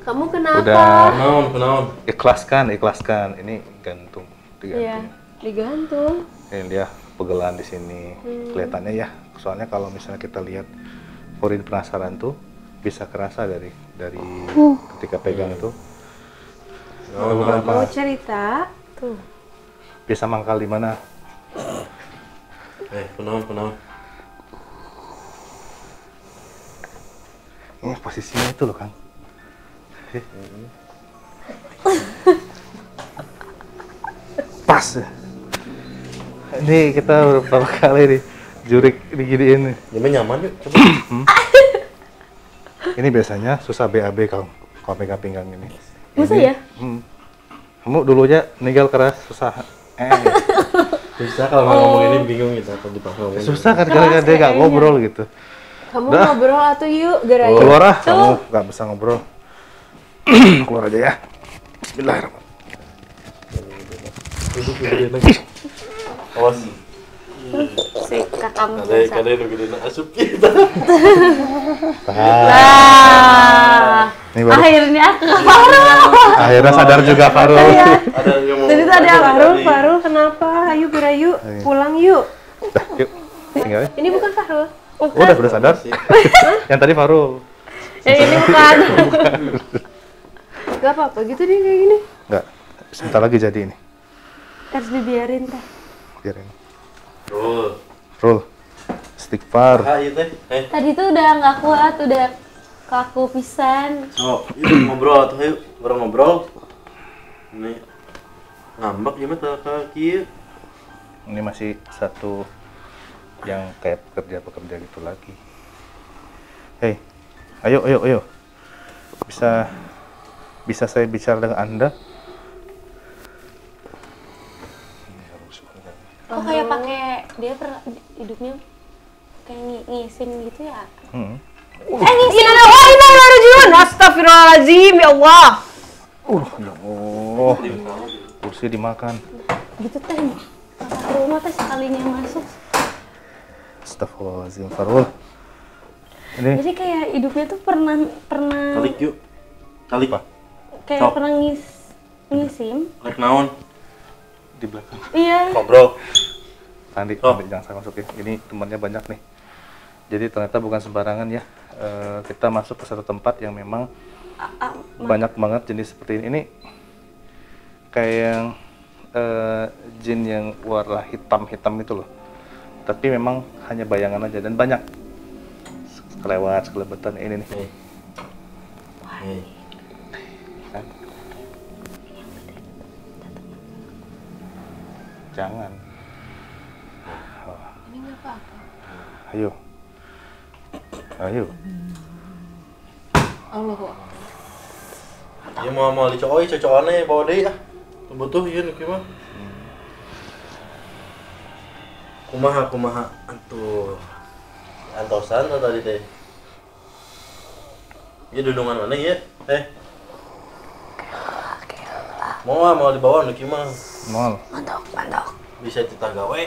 Kamu kenapa? Udah Kenaon. ikhlaskan. Ini gantung, Iya, digantung. digantung. Ini dia pegelan di sini. Kelihatannya ya. Soalnya kalau misalnya kita lihat Forin penasaran tuh bisa kerasa dari ketika pegang itu. Mau cerita? Tuh. Bisa mangkal di mana? Kenaon. Ini posisinya itu loh, Kang. Pas. Ini kita beberapa kali nih jurik diginiin nih. Jadi nyaman yuk, coba. Ini biasanya susah BAB Kang. Kalau pegang pinggang ini. Masa ya? Kamu dulunya ninggal keras susah. Susah kalau mau ngomong ini bingung gitu atau dipaksa ngomong. Susah kan gara-gara dia nggak ngobrol gitu. Kamu Udah. ngobrol atau yuk, Gerayu. Keluar ah, kamu nggak bisa ngobrol. Keluar aja ya. Bismillahirrahmanirrahim. Duduk gedein lagi. Awas. Si kakak biasa. Kadang lu gedein asup kita. Nah, Ini baru. akhirnya Farul. Akhirnya sadar juga Farul. Ada yang mau. Tadi tuh ada Farul, kenapa? Ayo Gerayu, pulang yuk. Udah, yuk. Tinggal ya. Ini bukan Farul. Udah sadar. Yang tadi Farul. Ini bukan. Gak apa-apa gitu deh kayak gini. Enggak. Sebentar lagi jadi ini. Harus dibiarin teh. Biarin. Rul. Rul. Istighfar. Ah, iya teh. Tadi tuh udah nggak kuat, udah kaku pisan. Oh, yuk ngobrol tuh, yuk ngobrol. Ini ngambek gimana kaki? Ini masih satu yang kayak pekerja gitu lagi. Hei, ayo. Bisa saya bicara dengan Anda? Kok kayak pakai dia hidupnya kayak ngisin gitu ya? Ngisin ada wah ini rajun. Astagfirullahaladzim ya Allah. Ya Allah. Kursi dimakan. Gitu teh. Ke rumah teh sekalinya masuk. Astagfirullahaladzim, Farul. Ini Jadi kayak hidupnya tuh pernah Talik yuk. Talik. kayak Sok. pernah ngisim. Lek naon? di belakang. Iya. Ngobrol. Andi, Oh. jangan saya masukin. Ini temannya banyak nih. Jadi ternyata bukan sembarangan ya. Kita masuk ke satu tempat yang memang banyak banget jenis seperti ini. Ini kayak yang jin yang warna hitam itu loh. Tapi memang hanya bayangan aja dan banyak. Sekelebetan ini nih. Hei. Kan? Jangan. Ini nggak apa-apa. Ayo. Allahu Ya mau dicokoi cocokannya bawa deh ya. Butuh ieu nu kieu mah. Kumaha antuh. Antosan atau tadi teh? Ieu dudungan mana ieu? Teh. Mau dibawa nu kieu mah. Mal. Mantap. Bisa kita gawe.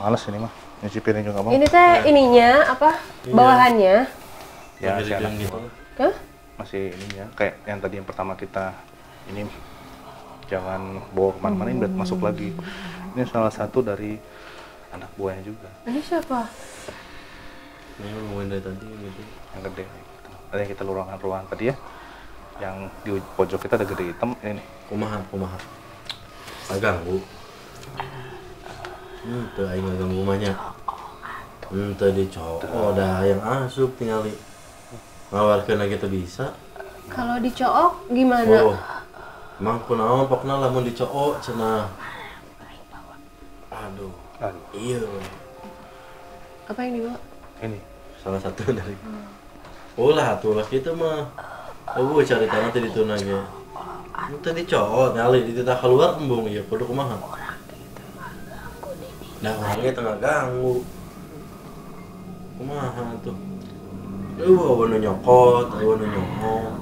Males ini mah. Nyuci piring juga mau. Ini teh ininya apa? Bawahannya. Ya, si Jadi anak gitu. Hah? masih ini ya kayak yang tadi yang pertama kita ini jangan bawa kemana-mana ini biar masuk lagi. Ini salah satu dari anak buahnya juga Ini siapa? Ini ngomongin dari tadi gitu. yang gede. Ada yang kita ruangan tadi ya, yang di pojok kita ada gede hitam ini nih. Kumaha. Aganggu. Teu aing ngaganggu mah nya. Teu dicok. Oh, dah yang asup tingali. Ngawarkeun lagi teu bisa. Kalau dicook gimana? Oh. Emang kunaon pokna lamun dicook cenah. Aduh. Iya. Apa yang dibawa? Ini Salah satu dari. Ulah atuh lah kitu mah. Oh, cari tanah teh dituna ge. Teu dicook ngali dititah keluar embung ieu kudu kumaha? Nah, orangnya tengah ganggu. Kumaha tuh? Awan nu nyokot, awan nu nyongong.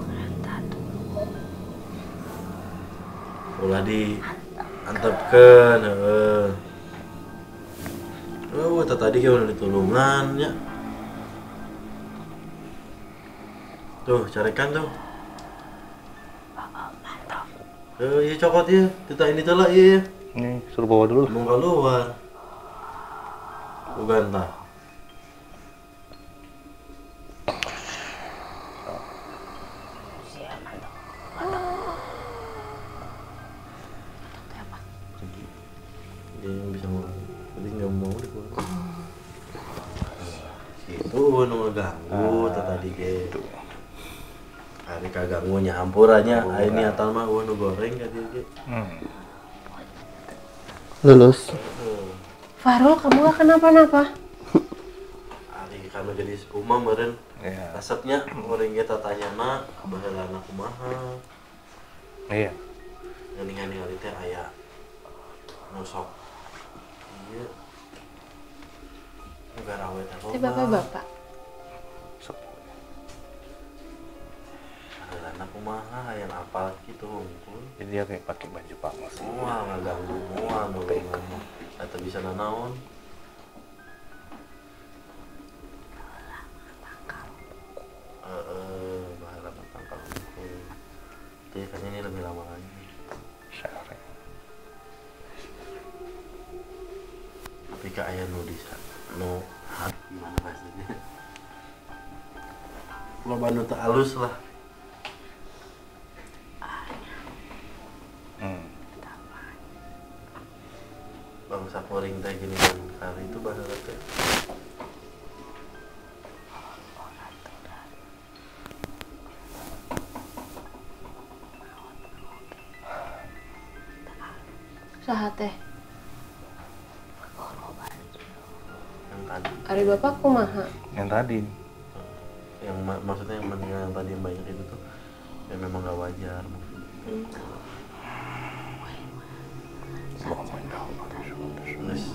Ulah diantepkeun, heueuh. Tadi ge udah ditulungan nya. Tuh, carekan tuh. Iya cokot ya, kita ini telah iya. ini suruh bawa dulu. Mau keluar. Bukan tah. Dia yang bisa ngomong, tapi nggak mau dikeluar. Itu nu ngeganggu tadi gitu. Hari kaganggu nyampurannya, ini atal mah nu goreng ka dia ge. Lulus. Farul, kamu gak kenapa-napa? Hari kanu jadi sekumah meureun. Iya. Resepnya goreng kita tanyana baheulana kumaha. Iya. Geuningan ningali teh aya nu sok. Ieu Negara awetnya Itu bapak-bapak. ada anak kumaha yang apal gitu hungkul. Jadi dia kayak pakai baju pamos. Wah, ngaganggu moal ngomong. Eta bisa nanaon. Bahala matang kalau hungkul. Jadi kayaknya ini lebih lama lagi. Syarek. Tapi kak ayah nu bisa nu gimana bahasanya? Lo bantu tak halus lah. Bangsa poring teh gini kan kali itu bahasa teh. Saha teh. Yang tadi. Ari bapak kumaha? Yang tadi. Yang maksudnya yang meninggal yang tadi yang banyak itu tuh ya memang gak wajar. Terus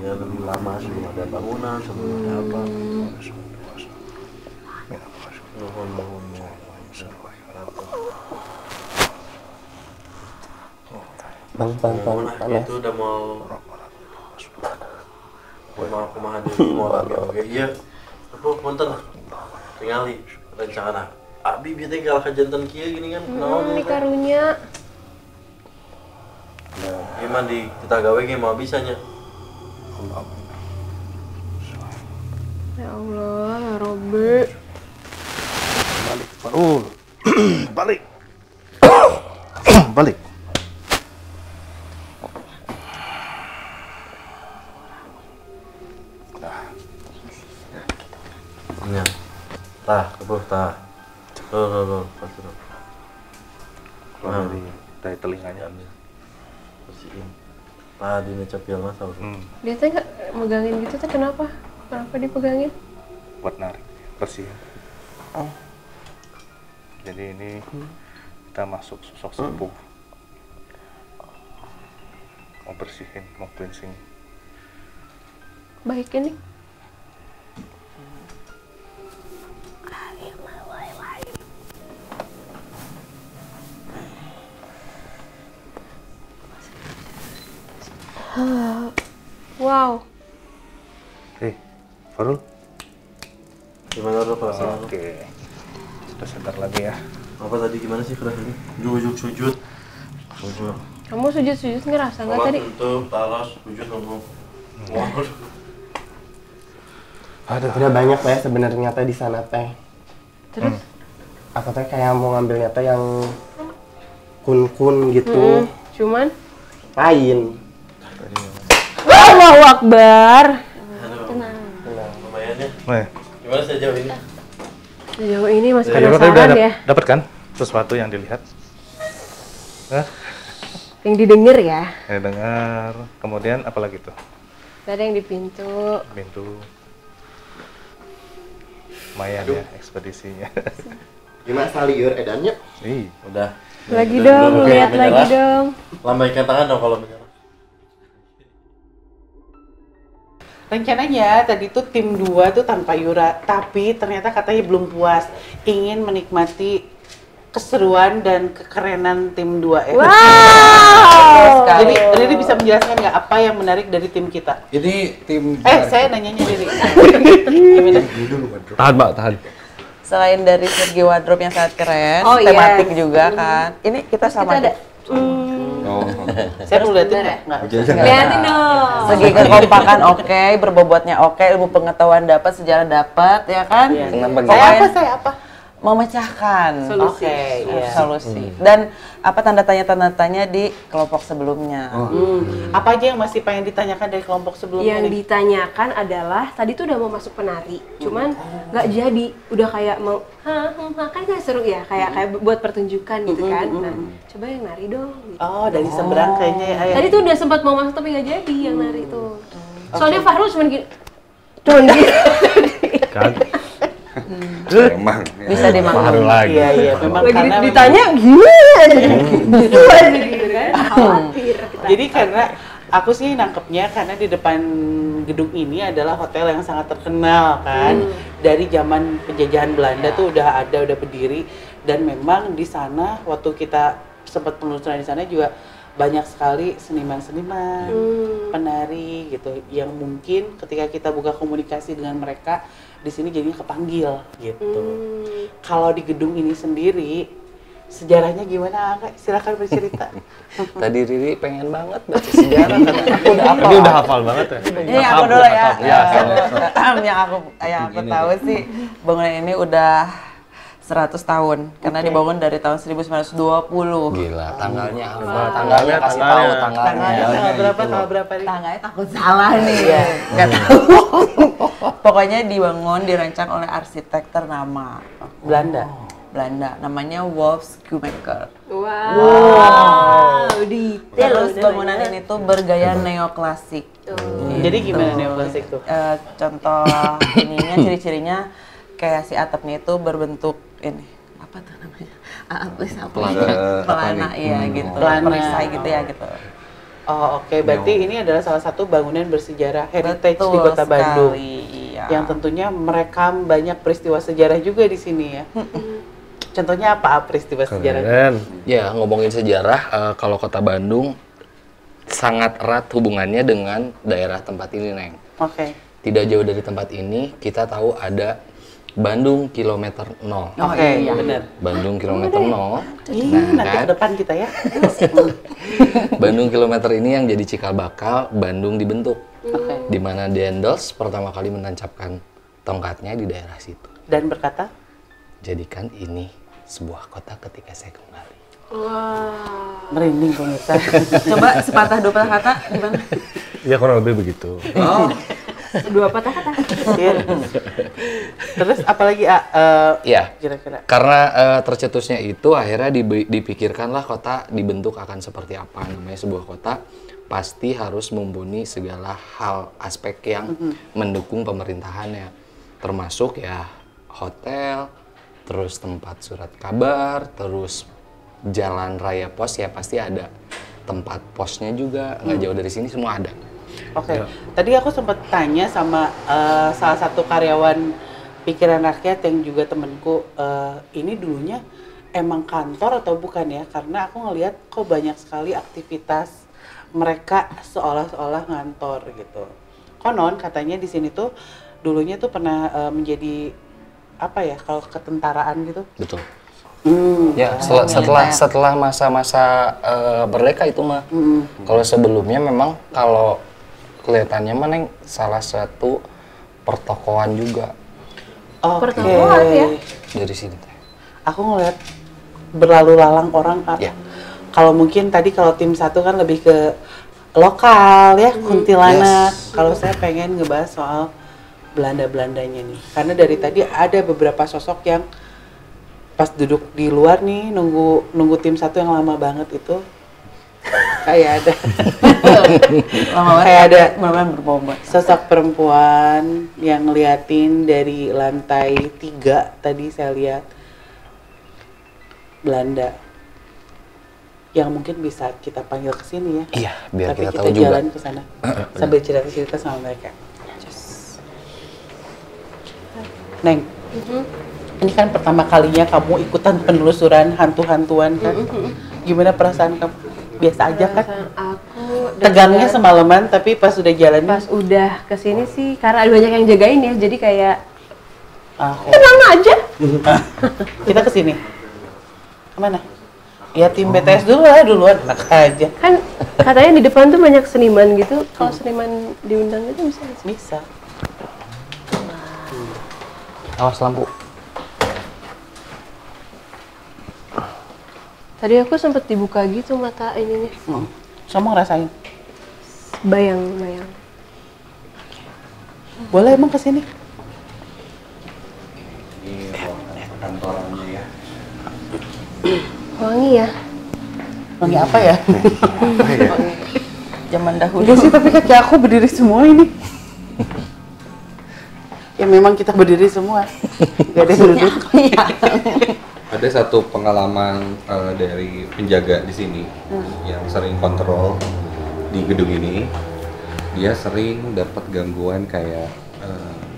dia lebih lama sebelum ada bangunan, sebelum ada apa. Nuhun bangunnya. Bang, panas. Itu udah mau kumaha deui mau lagi oke. Iya. Aduh, punten. Tingali rencana. Abi bieu teh galak ka janten kieu gini kan. Naon Ini karunya. gimana di kita gawe ge mau bisanya. Ya Allah, ya Robby. Balik, Farul. Balik. Balik. Nya. Tah, kebuh tah. Loh, pas dulu. Dari telinganya. Bersihin. Lah di necapil mah tahu. Dia teh nggak megangin gitu teh kenapa? Kenapa dipegangin? Buat narik, bersihin. Jadi ini kita masuk sosok sepuh. Mau bersihin, mau cleansing. Baik ini. Wow. Farul. Gimana lo perasaan? Oke. Kita sebentar lagi ya. Apa tadi gimana sih kerasanya? Ujuk sujud. Sujud. Kamu sujud-sujud ngerasa nggak tadi? Tutup, talas, sujud ngomong. Aduh. Udah banyak teh sebenarnya teh di sana teh. Terus? Aku teh kayak mau ngambilnya teh yang kun-kun gitu. Cuman? Lain. Allahu Akbar. Lumayan ya. Nih. Gimana sejauh ini? Sejauh ini masih Jadi penasaran udah ya. dapat kan sesuatu yang dilihat? Hah? Yang didengar ya. Yang dengar. Kemudian apa lagi tuh? Tadi yang di pintu. Pintu. Lumayan ya ekspedisinya. Gimana saliur edannya? Ih, Udah. Lagi Udah, dong, dulu. lihat Oke, lagi menyerah. dong. Lambaikan tangan dong kalau menyerah. Rencananya tadi tuh tim 2 tuh tanpa Yura, tapi ternyata katanya belum puas, ingin menikmati keseruan dan kekerenan tim 2 ya. Wow. Jadi Riri bisa menjelaskan nggak apa yang menarik dari tim kita? Ini tim Saya nanyanya Riri. tahan Mbak, tahan. Selain dari segi wardrobe yang sangat keren, Oh, iya. tematik juga kan. Ini kita sama Kita ada. Oh. Saya perlu liatin nggak? Lihatin dong. segi kekompakan oke, berbobotnya oke, ilmu pengetahuan dapat, sejarah dapat, ya kan? Saya apa? Memecahkan Solusi. Oke, iya. Solusi. Dan apa tanda tanya di kelompok sebelumnya? Apa aja yang masih pengen ditanyakan dari kelompok sebelumnya? Yang nih? ditanyakan adalah tadi tuh udah mau masuk penari, cuman nggak jadi, udah kayak mau, kan nggak seru ya, kayak buat pertunjukan gitu kan. Nah, coba yang nari dong. Gitu. Oh, dari seberang kayaknya ya. Tadi tuh udah sempat mau masuk tapi nggak jadi yang nari tuh. Soalnya Fahrul cuman gini, Kan. Emang. Bisa dimakan. Baru lagi. Iya, memang lagi karena ditanya gimana aja gitu kan, khawatir kita. Jadi karena Aku sih nangkepnya karena di depan gedung ini adalah hotel yang sangat terkenal kan. Dari zaman penjajahan Belanda tuh udah berdiri, dan memang di sana waktu kita sempat penelusuran di sana juga banyak sekali seniman-seniman, penari gitu yang mungkin ketika kita buka komunikasi dengan mereka di sini jadinya kepanggil gitu. Kalau di gedung ini sendiri sejarahnya gimana, Angga? Silakan bercerita. Tadi Riri pengen banget baca sejarah, karena aku udah hafal. Ini udah hafal banget ya? Ini aku dulu ya. Ya, Yang aku tahu sih bangunan ini udah 100 tahun karena dibangun dari tahun 1920. Gila, tanggalnya apa? Tanggalnya kasih tahu tanggalnya. Tanggal berapa? Tanggal berapa nih? Tangganya takut salah nih ya. Nggak tahu. Pokoknya dibangun, dirancang oleh arsitek ternama Belanda, namanya Wolf Schumacher. Wow, detail. Terus bangunan ini tuh bergaya neoklasik. Jadi gimana neoklasik tuh? Contoh ininya, ciri-cirinya kayak si atapnya itu berbentuk ini, apa tuh namanya? Pelana, iya gitu. Perisai gitu ya gitu. Oh oke, berarti ini adalah salah satu bangunan bersejarah heritage di Kota Bandung. Iya. Yang tentunya merekam banyak peristiwa sejarah juga di sini ya. Contohnya apa peristiwa sejarah? Ya, ngomongin sejarah, kalau Kota Bandung sangat erat hubungannya dengan daerah tempat ini, Neng. Oke. Tidak jauh dari tempat ini, kita tahu ada Bandung Kilometer 0. Oke, iya benar. Bandung Kilometer 0. Nanti ke depan kita ya. Bandung Kilometer ini yang jadi cikal bakal Bandung dibentuk. Oke. Di mana Dendels pertama kali menancapkan tongkatnya di daerah situ. Dan berkata, jadikan ini sebuah kota ketika saya kembali. Wow. merinding pemirsa. Coba sepatah dua patah kata gimana? Ya kurang lebih begitu. Dua patah kata. Iya. Terus apalagi Ya, kira-kira? karena tercetusnya itu akhirnya dipikirkanlah kota dibentuk akan seperti apa. Namanya sebuah kota pasti harus mumpuni segala hal aspek yang mendukung pemerintahannya, termasuk ya hotel, terus tempat surat kabar, terus jalan raya pos ya pasti ada tempat posnya juga, nggak jauh dari sini semua ada. Oke, tadi aku sempat tanya sama salah satu karyawan Pikiran Rakyat yang juga temenku, ini dulunya emang kantor atau bukan ya? Karena aku ngelihat kok banyak sekali aktivitas mereka seolah-olah ngantor gitu. Konon katanya di sini tuh dulunya tuh pernah menjadi apa ya, kalau ketentaraan gitu? Betul. Ya, setelah masa-masa merdeka itu mah. Kalau sebelumnya memang kalau kelihatannya mah Neng salah satu pertokoan juga. Oke. Pertokoan ya? Dari sini teh. Aku ngeliat berlalu lalang orang Kak. Ya. Kalau mungkin tadi kalau tim satu kan lebih ke lokal ya, kuntilanak. Kalau saya pengen ngebahas soal Belanda-Belandanya nih. Karena dari tadi ada beberapa sosok yang pas duduk di luar nih nunggu tim satu yang lama banget itu kayak ada kayak ada sosok perempuan yang ngeliatin dari lantai 3 tadi saya lihat Belanda yang mungkin bisa kita panggil ke sini ya. Iya, biar tapi kita tahu juga. jalan ke sana sambil cerita-cerita sama mereka. Neng, ini kan pertama kalinya kamu ikutan penelusuran hantu-hantuan kan? Gimana perasaan kamu? Biasa aja kan? Aku Tegangnya semalaman, tapi pas udah jalan pas udah kesini sih karena ada banyak yang jagain ya, jadi kayak oke. tenang aja. Kita kesini. Kemana? Ya tim BTS dulu lah, duluan enak aja. Kan katanya di depan tuh banyak seniman gitu. Kalau seniman diundang itu bisa nggak sih? Bisa. Awas lampu. Tadi aku sempet dibuka gitu mata ininya. Kamu ngerasain? Bayang. Boleh emang kesini? Kantorannya ya. Wangi ya. Wangi apa ya? Zaman dahulu. Udah sih, tapi kaki aku berdiri semua ini. Ya memang kita berdiri semua. Gak ada yang duduk. Ada satu pengalaman dari penjaga di sini yang sering kontrol. di gedung ini dia sering dapat gangguan kayak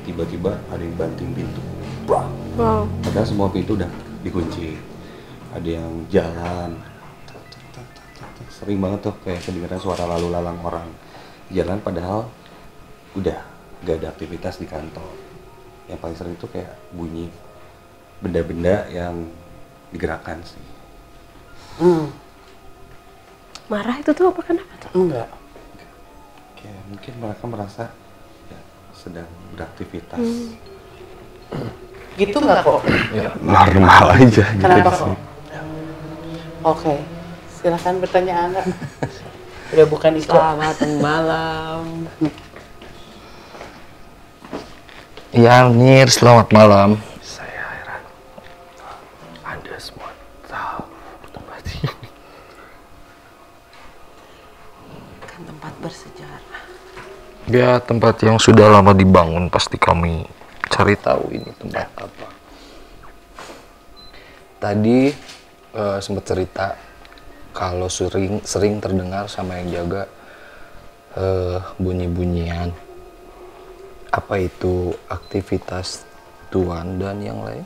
tiba-tiba ada yang banting pintu. Wow. Padahal semua pintu udah dikunci. Ada yang jalan. Sering banget tuh kayak kedengeran suara lalu lalang orang jalan padahal udah gak ada aktivitas di kantor. Yang paling sering itu kayak bunyi benda-benda yang digerakkan sih. Marah itu tuh apa kenapa tuh? Enggak. Kayak mungkin mereka merasa ya, sedang beraktivitas. Gitu nggak kok? Ya, normal aja. Kenapa gitu kok? Oke, silahkan bertanya Angga. Udah bukan Iko. Selamat malam. Ya, Nir, selamat malam. Saya heran. Anda semua tahu tempat ini. Kan tempat bersejarah. Ya, tempat yang sudah lama dibangun, pasti kami cari tahu ini tempat apa. Tadi sempat cerita kalau sering terdengar sama yang jaga bunyi-bunyian. Apa itu aktivitas Tuan dan yang lain?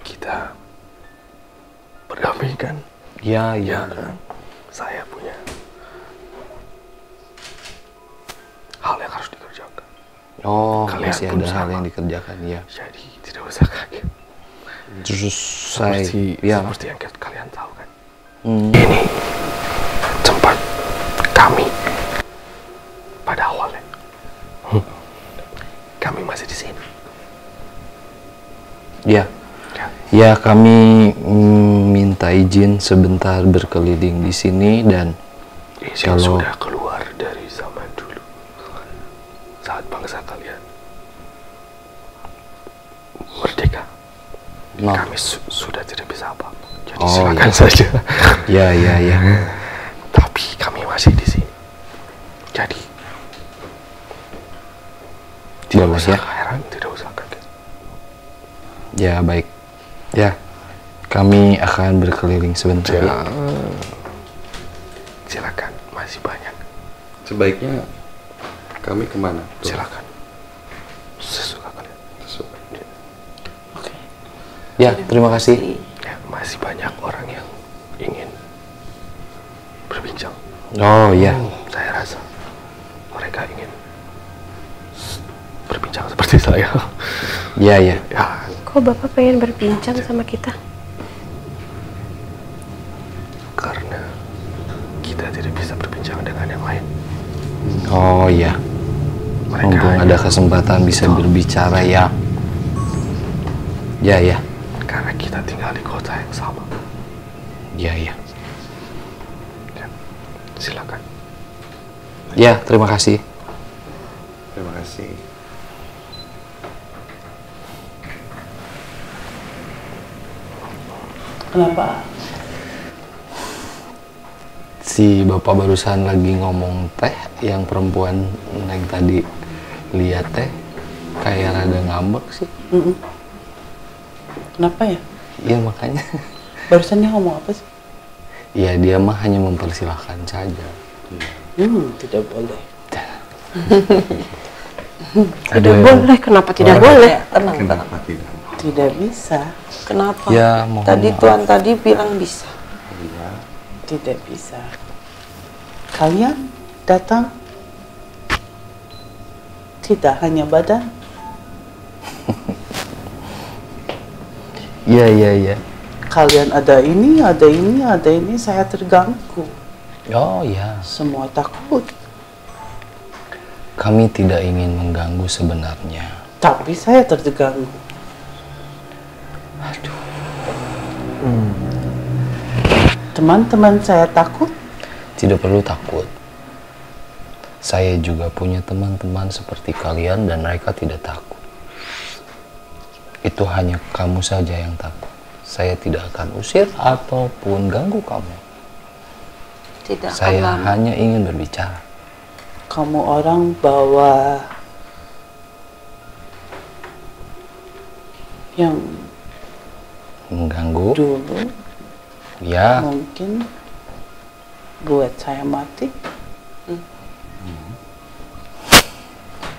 Kita berdamai kan? Ya, Ya ya. kan? Saya punya hal yang harus dikerjakan. Oh, Kalian masih pun ada hal sama. yang dikerjakan, ya. Jadi tidak usah kaget. Terus saya, Seperti yang kalian tahu kan? ini Tempat kami pada awalnya. Kami masih di sini. ya, ya kami minta izin sebentar berkeliling di sini dan Ini kalau sudah keluar dari zaman dulu. Saat bangsa kalian merdeka. Nah. Kami sudah tidak bisa apa-apa. Jadi Oh, silakan iya. saja. ya. Tapi kami masih di sini. Jadi tidak Boleh, usah ya. heran, tidak usah kaget. Ya, baik. Ya, kami akan berkeliling sebentar. Ya. Silakan, masih banyak. Sebaiknya kami kemana? Tuh. Silakan. Sesuka kalian. Sesuka. Ya, terima kasih. Ya, masih banyak orang yang ingin berbincang. Oh, ya. Saya rasa mereka ingin berbincang seperti saya. Ya. Ya, Kok Bapak pengen berbincang sama kita? karena kita tidak bisa berbincang dengan yang lain. Oh, ya. Mereka Mumpung hanya- ada kesempatan bisa berbicara, ya. Ya. Karena kita tinggal di kota yang sama. Ya. Ya, silakan. Ya, terima kasih. Terima kasih. Kenapa? Si Bapak barusan lagi ngomong teh, yang perempuan yang tadi lihat teh kayak rada ngambek sih. Kenapa ya? Iya, makanya. Barusan dia ngomong apa sih? Ya, dia mah hanya mempersilahkan saja. Tidak boleh. Tidak boleh, kenapa tidak boleh? Tenang, tenang. Kenapa tidak? Tidak bisa. Kenapa? Ya, mohon Tadi maaf. Tuan tadi bilang bisa. Iya. Tidak bisa. Kalian datang tidak hanya badan, Iya. kalian ada ini, ada ini, ada ini, saya terganggu. Oh, ya. Semua takut. Kami tidak ingin mengganggu sebenarnya. Tapi saya terganggu. Teman-teman saya takut. Tidak perlu takut. Saya juga punya teman-teman seperti kalian dan mereka tidak takut. Itu hanya kamu saja yang takut. Saya tidak akan usir ataupun ganggu kamu. Tidak akan Saya lama. hanya ingin berbicara. Kamu orang bawa yang mengganggu. Dulu Ya. mungkin buat saya mati.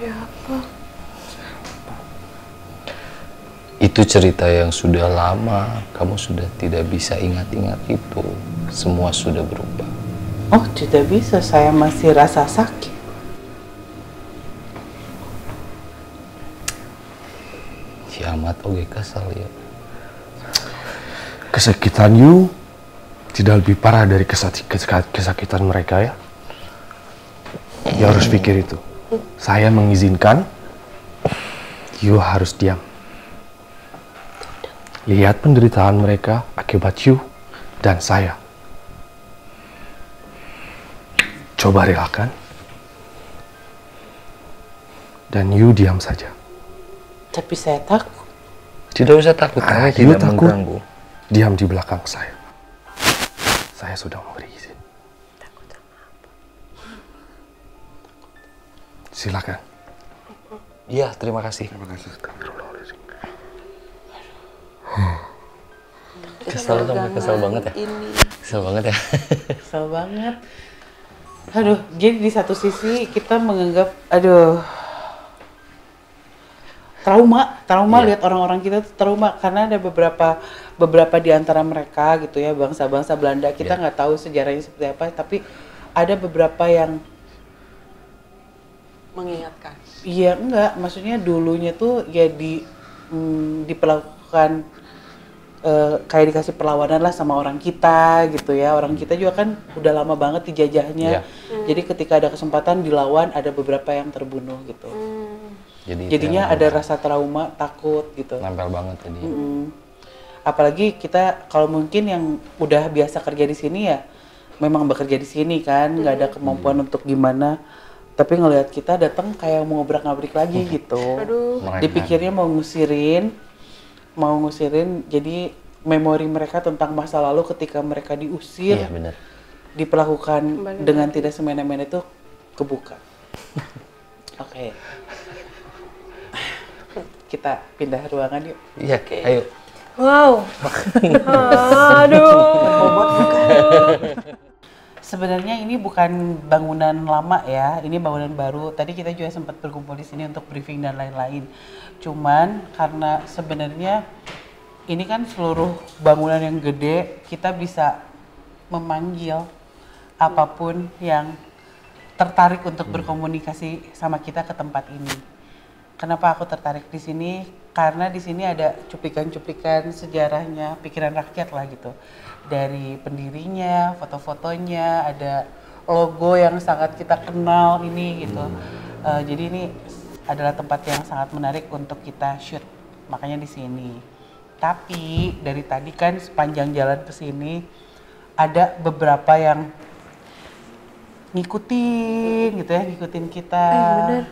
Ya apa? Itu cerita yang sudah lama. Kamu sudah tidak bisa ingat-ingat itu. Semua sudah berubah. Oh, tidak bisa, saya masih rasa sakit. Kiamat oke kesal ya. Kesakitan you tidak lebih parah dari kesakitan mereka ya. You harus pikir itu. Saya mengizinkan you harus diam. Lihat penderitaan mereka akibat you dan saya. Coba relakan. Dan you diam saja. Tapi saya takut. Tidak usah takut, kami you tidak takut? mengganggu. Diam di belakang saya. Saya sudah memberi izin. Takut sama apa? Silakan. Iya, terima kasih. Terima kasih. Kesel dong, kesel banget ya. Kesel banget ya. Kesel banget. Aduh, jadi di satu sisi kita menganggap, trauma lihat orang-orang kita tuh trauma karena ada beberapa di antara mereka gitu ya, bangsa-bangsa Belanda, kita nggak tahu sejarahnya seperti apa, tapi ada beberapa yang Mengingatkan. iya enggak, maksudnya dulunya tuh ya diperlakukan kayak dikasih perlawanan lah sama orang kita gitu ya. Orang kita juga kan udah lama banget dijajahnya. Jadi ketika ada kesempatan dilawan, ada beberapa yang terbunuh gitu. Jadinya ada rasa trauma, takut gitu. Nempel banget tadi. Apalagi kita kalau mungkin yang udah biasa kerja di sini ya, memang bekerja di sini kan, nggak ada kemampuan untuk gimana. Tapi ngelihat kita datang kayak mau ngobrak-ngabrik lagi gitu. Dipikirnya mau ngusirin, jadi memori mereka tentang masa lalu ketika mereka diusir, diperlakukan dengan tidak semena-mena itu kebuka. Oke. Kita pindah ruangan yuk. Iya, ayo. Wow. Aduh. Sebenarnya ini bukan bangunan lama ya, ini bangunan baru. Tadi kita juga sempat berkumpul di sini untuk briefing dan lain-lain. Cuman karena sebenarnya ini kan seluruh bangunan yang gede, kita bisa memanggil apapun yang tertarik untuk berkomunikasi sama kita ke tempat ini. Kenapa aku tertarik di sini? Karena di sini ada cuplikan-cuplikan sejarahnya, pikiran rakyat lah gitu. Dari pendirinya, foto-fotonya, ada logo yang sangat kita kenal ini gitu. Jadi ini adalah tempat yang sangat menarik untuk kita shoot, makanya di sini. Tapi dari tadi kan sepanjang jalan ke sini ada beberapa yang ngikutin gitu ya, ngikutin kita. Bener.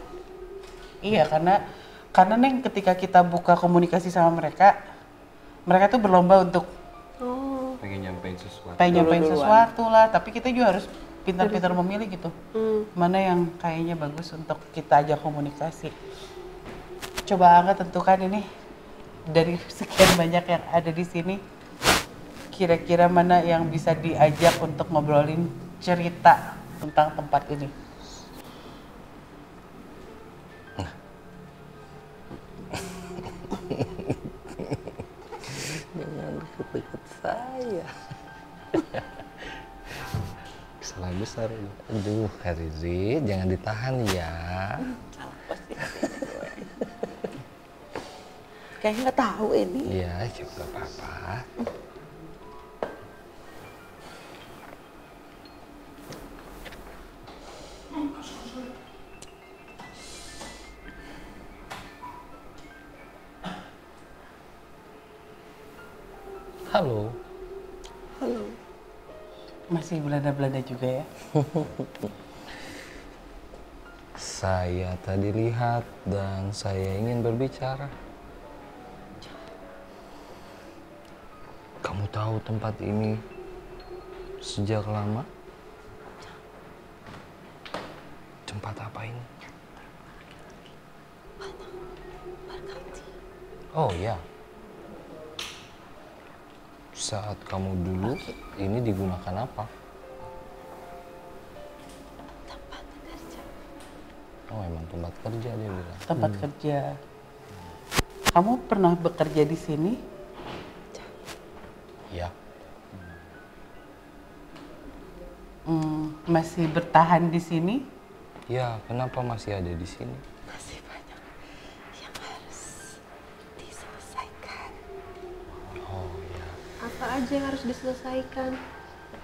Iya, karena Neng ketika kita buka komunikasi sama mereka tuh berlomba untuk pengen nyampein sesuatu. Sesuatu lah, tapi kita juga harus pintar-pintar memilih gitu. Mana yang kayaknya bagus untuk kita ajak komunikasi. Coba Angga tentukan ini dari sekian banyak yang ada di sini, kira-kira mana yang bisa diajak untuk ngobrolin cerita tentang tempat ini. Jangan deket-deket saya. Salah besar. Aduh, Kak Rizi, jangan ditahan ya. Apa sih? Kayaknya nggak tahu ini. Iya, juga apa-apa. Halo. Halo. Masih Belanda-Belanda juga ya? Saya tadi lihat dan saya ingin berbicara. Kamu tahu tempat ini sejak lama? Tempat apa ini? Oh ya. Saat kamu dulu, ini digunakan apa? Tempat kerja. Oh, emang tempat kerja dia bilang. Tempat kerja. Kamu pernah bekerja di sini? Ya. Masih bertahan di sini? Ya, kenapa masih ada di sini? Masih banyak yang harus diselesaikan. Oh, ya. Apa aja yang harus diselesaikan?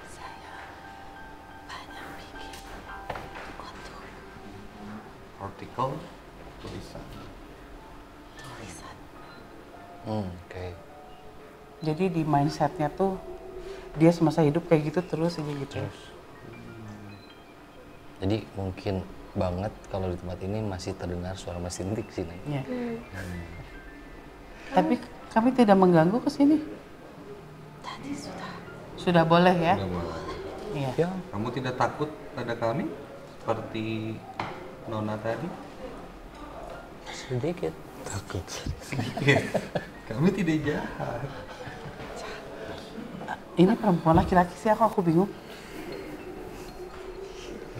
Saya banyak bikin untuk Artikel, tulisan. tulisan. Oke. Jadi di mindsetnya tuh dia semasa hidup kayak gitu terus aja gitu. Jadi mungkin banget kalau di tempat ini masih terdengar suara mesin tik sini. Iya. Tapi kami tidak mengganggu ke sini. Tadi sudah. Sudah boleh ya? Sudah boleh. Iya. Ya, Kamu tidak takut pada kami seperti Nona tadi? sedikit. Takut sedikit. Kami tidak jahat. Ini perempuan laki-laki sih aku bingung.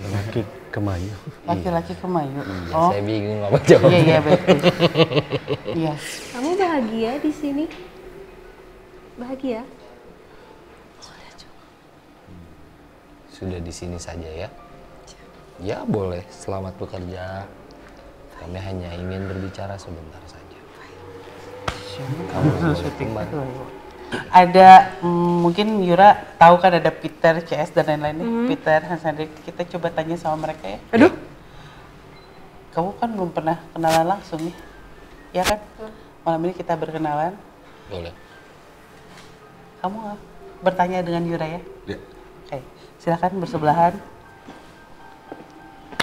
Laki kemayu. Laki-laki kemayu. Ya, saya bingung apa jawabnya. Iya, betul. Iya. Kamu bahagia di sini? Bahagia? Sudah di sini saja ya? Ya boleh, selamat bekerja. Kami hanya ingin berbicara sebentar saja. Kamu boleh kembali. Ada mungkin Yura tahu kan ada Peter, CS dan lain-lainnya. Peter, Hans Hendrik, kita coba tanya sama mereka ya. Aduh. Kamu kan belum pernah kenalan langsung nih, ya kan? Malam ini kita berkenalan. Boleh. Kamu bertanya dengan Yura ya? Ya. Oke, silakan bersebelahan.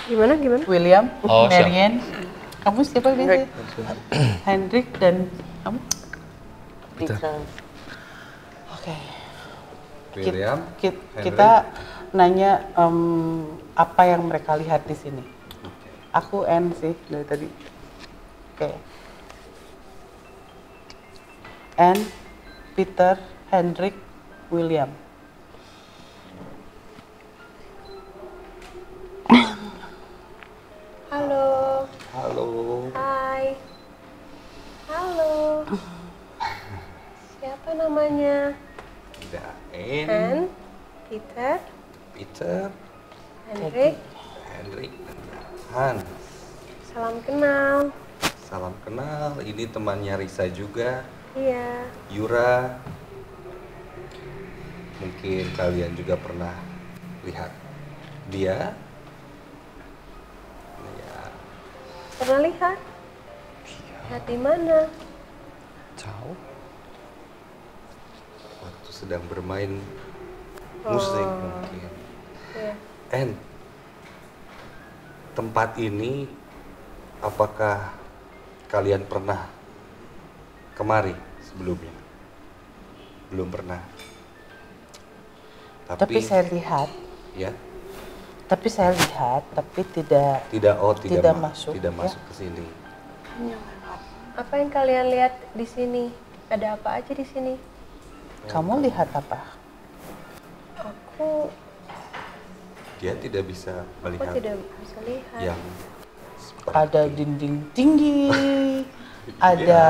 Gimana? William, Oh, siap. Marian, kamu siapa nih? Hendrik dan kamu? Peter. Oke. William, Kita nanya apa yang mereka lihat di sini. Aku N sih dari tadi. Oke. N, Peter, Hendrik, William. Halo. halo. Hai. Halo. Siapa namanya? Ada Ann, Peter, Peter, Hendrik. Hendrik, Han. Salam kenal. Salam kenal. Ini temannya Risa juga, Iya. Yura. Mungkin kalian juga pernah lihat dia. Ya, Pernah lihat? Lihat di mana? Jauh. waktu sedang bermain musik mungkin. Iya. Tempat ini apakah kalian pernah kemari sebelumnya? Belum pernah. Tapi saya lihat, ya, tapi tidak tidak masuk, tidak ya. masuk ke sini. Apa yang kalian lihat di sini? Ada apa aja di sini? Kamu lihat apa? Aku Dia tidak bisa melihat tidak bisa lihat. yang Ada dinding tinggi, ada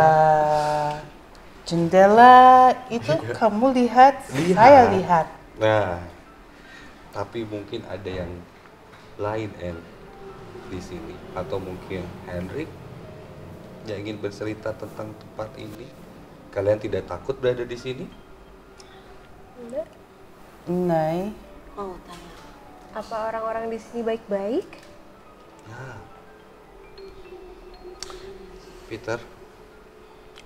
jendela, itu kamu lihat, saya lihat. Nah, tapi mungkin ada yang lain di sini, atau mungkin Hendrik yang ingin bercerita tentang tempat ini. Kalian tidak takut berada di sini? Enggak. Nai, Mau tanya. Apa orang-orang di sini baik-baik? Ya. Peter,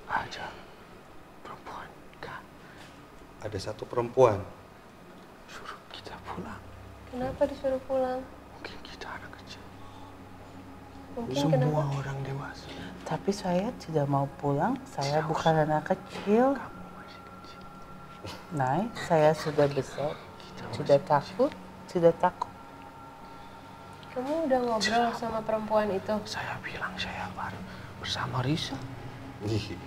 Aja. Perempuan. Kak, ada satu perempuan. suruh kita pulang. Kenapa disuruh pulang? Mungkin kita anak kecil. Mungkin Semua kenapa? orang dewasa. tapi saya tidak mau pulang, saya bukan anak kecil. Nai, saya sudah besar, tidak takut. Kamu udah ngobrol sama perempuan itu? Saya bilang saya baru bersama Risa. Iya.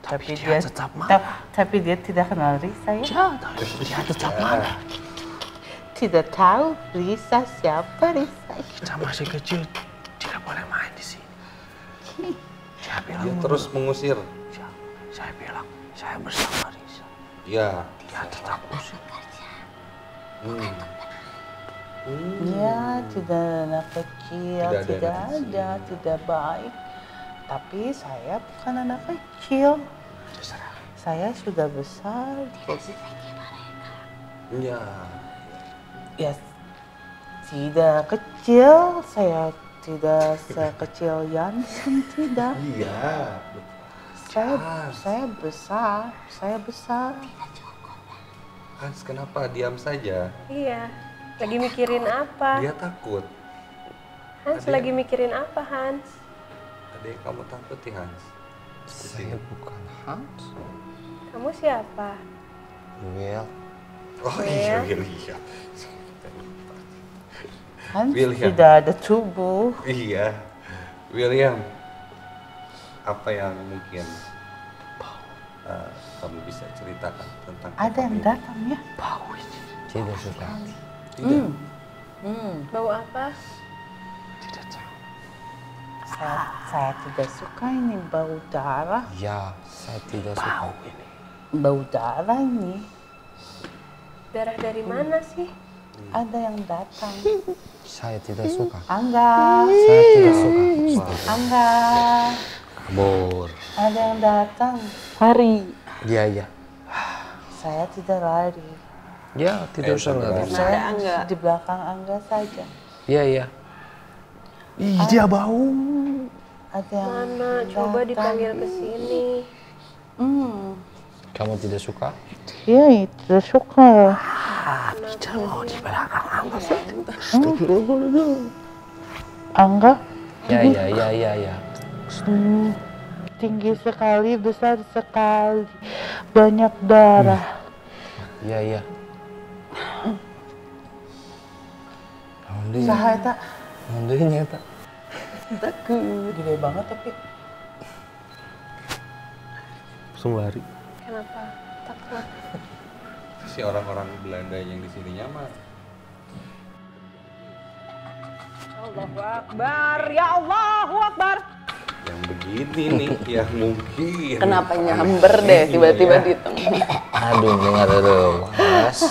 Tapi dia tetap marah. Tapi dia tidak kenal Risa ya? Dia tetap marah. Tidak tahu Risa siapa Risa. Kita masih kecil, tidak boleh main di sini. Saya bilang Dia terus mengusir. Saya bilang, saya bersama Risa. Iya. Dia tetap usir. Ya, tidak anak kecil, Tidak ada, tidak baik. Tapi saya bukan anak kecil. Saya sudah besar. Iya. Ya, tidak kecil. Saya tidak sekecil Yansen, tidak. Iya. Saya besar. Hans, kenapa diam saja? Iya. Lagi mikirin apa? Dia takut. Hans Ada lagi mikirin apa, Hans? Ada yang kamu takuti, Hans? Saya bukan Hans. Kamu siapa? Will. Oh iya, William. Hans William. tidak ada tubuh. Iya, William. Apa yang mungkin kamu bisa ceritakan tentang Ada yang ini? datang ya? Tidak suka. Tidak. Bau apa? Saya tidak suka ini bau darah. Ya, saya tidak suka. Bau darah ini. Darah dari mana sih? Ada yang datang. Saya tidak suka. Angga. Saya tidak suka. Angga. Kabur. Ada yang datang. Hari. Iya, iya. Saya tidak lari. Ya, tidak usah lari. Saya di belakang Angga saja. Iya, iya. Ih, dia bau. Ada yang Mana? Coba dipanggil ke sini. Kamu tidak suka? Iya, tidak suka. Bicara mau di belakang Angga. Angga? Ya, ya, ya, ya, ya. Tinggi sekali, besar sekali, banyak darah. Iya, iya. Saha eta? Nandinya tak. Takut. Gede banget tapi. Langsung lari. Kenapa? Takut. Si orang-orang Belanda yang di sini nyaman. Allahu Akbar, ya Allahu Akbar. Yang begini nih, yang mungkin. Kenapa nyamber deh tiba-tiba di tengah? Aduh, dengar dulu, Mas.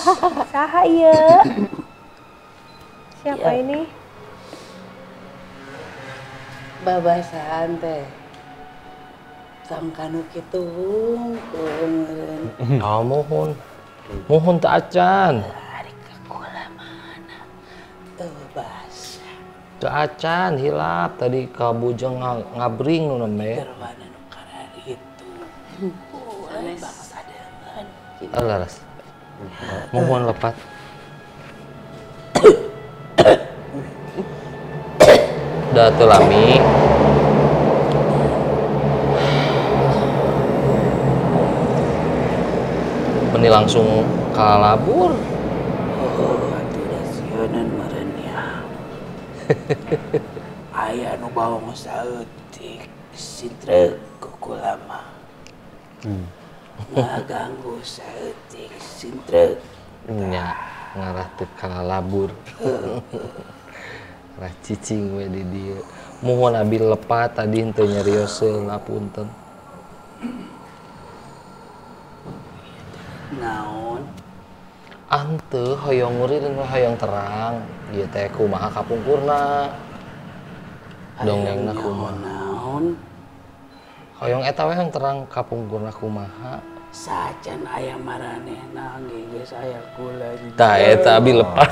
Saha ya? Siapa ini? Babasaan teh. Sangkanu kitu meureun. Oh, mohon. Mohon tak acan. Ari ka kula mana? Teu basa. Tak acan hilap tadi ka bujeng ngabring nu nembe. Derwana nu karari itu. Sanes bangsa dengan. Alaras. Mohon lepat. Dah teu lami. Meni langsung kalabur. Oh, atuh da sionan meureun ya. Aya nu bawang saeutik sintrek ku kula mah. Ngaganggu saeutik sintrek. Nya ngarah teu kalabur. Rah cicing we di dieu. Mohon abi lepat tadi henteu nyarioseun ngapunten. Naon? Anteu hoyong ngurin hoyong terang. Ieu teh kumaha kapungkurna. Dongengna kumaha. Naon? Hoyong eta we hoyong terang kapungkurna kumaha. Sajan aya maranehna geus aya kula di. Tah eta abi lepat.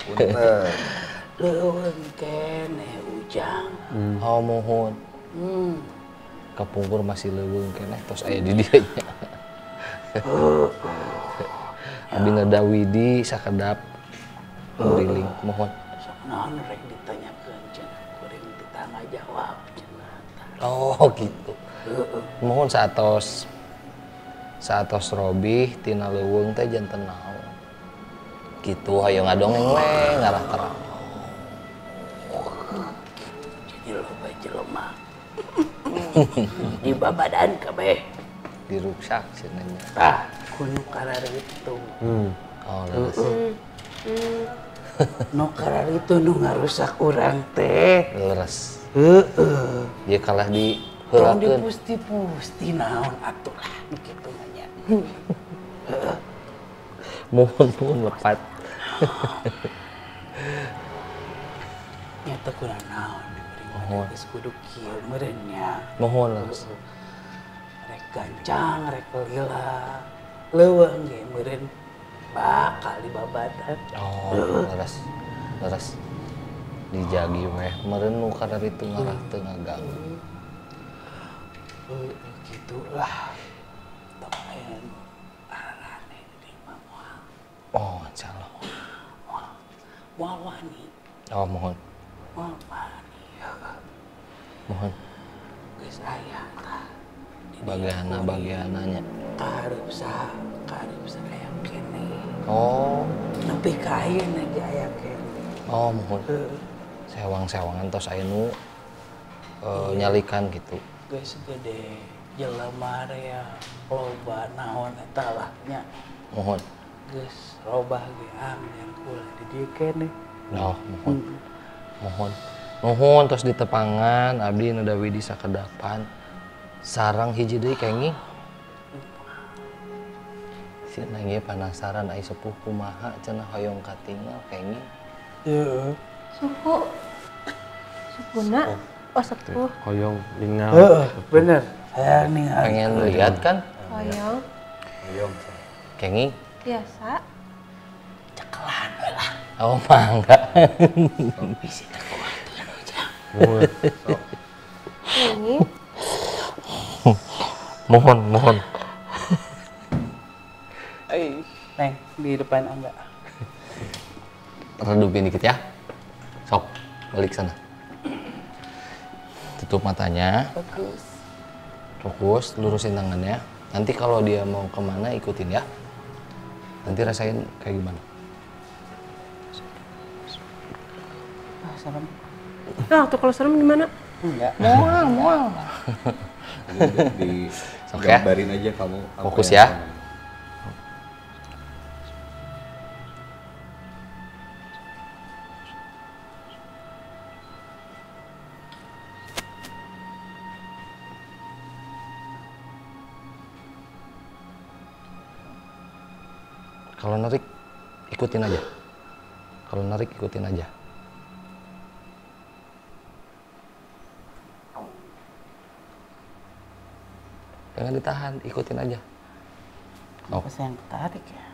Punten. Leuweung keneh Ujang. Oh mohon. Kapungkur masih leuweung keneh tos aya di dieu nya. Abi ngedawidi sakedap nguriling mohon. Sok naon rek ditanyakeun cenah kuring ditangga jawab cenah. Oh gitu. Mohon saatos robih tina leuweung teh janten naon. Kitu hayu ngadongeng we ngarah terang. Jadi loba jelema Di babadan kabeh. Di ruksak cenanya. Tah, kudu karar itu. Oh, leres. Nu karar itu nu ngarusak urang teh. Leres. Heeh. Dia kalah di Tong heulakeun. dipusti-pusti naon atuh lah nu kitu mah nya. Mohon lepat. Nyata kurang naon diberi mah geus kudu kieu meureun nya. Mohon leres. Rek gancang, rek lila. Leuweung ge meureun bakal di babadan. Oh, leres. Leres. Dijagi weh. Meureun nu kadar itu ngarah teu ngaganggu. Gitulah. Tong aya nu arane di imah moal. Oh, insyaallah. Moal wani. Oh, mohon. Moal wani. Mohon. Geus aya tah. Bagiana-bagiananya. Karep sa aya kene. Oh. Nepi ka ayeuna ge aya kene. Oh, mohon. Sewang-sewangan tos aya nu nyalikan gitu. Geus gede jelema rea loba naon eta lah nya. Mohon. Geus robah ge amir kula di dieu kene. Oh, mohon. Mohon. Mohon tos ditepangan abdi nu dawi di sakedapan. Sarang hiji deui kenging. Si nang ieu penasaran ai sepuh kumaha cenah hoyong katinggal kenging. Heeh. Sukuna. Oh, sepuh. Hoyong ningal. Heeh, bener. Hayang ningali. Pengen lihat kan? Hoyong. Hoyong. Kenging. Biasa. Cekelan we lah. Oh, mangga. Bisi teh kuatkeun aja. Ini. Mohon. Neng, di depan Angga. Redupin dikit ya. Sok, balik sana. Tutup matanya. Fokus, lurusin tangannya. Nanti kalau dia mau kemana ikutin ya. Nanti rasain kayak gimana. Ah, serem. Nah, tuh kalau serem gimana? Enggak. Mual. Sok ya. Gambarin aja kamu. Fokus ya. Kalau narik, ikutin aja. Kalau narik, ikutin aja. Jangan ditahan, ikutin aja. Kenapa saya yang ketarik ya?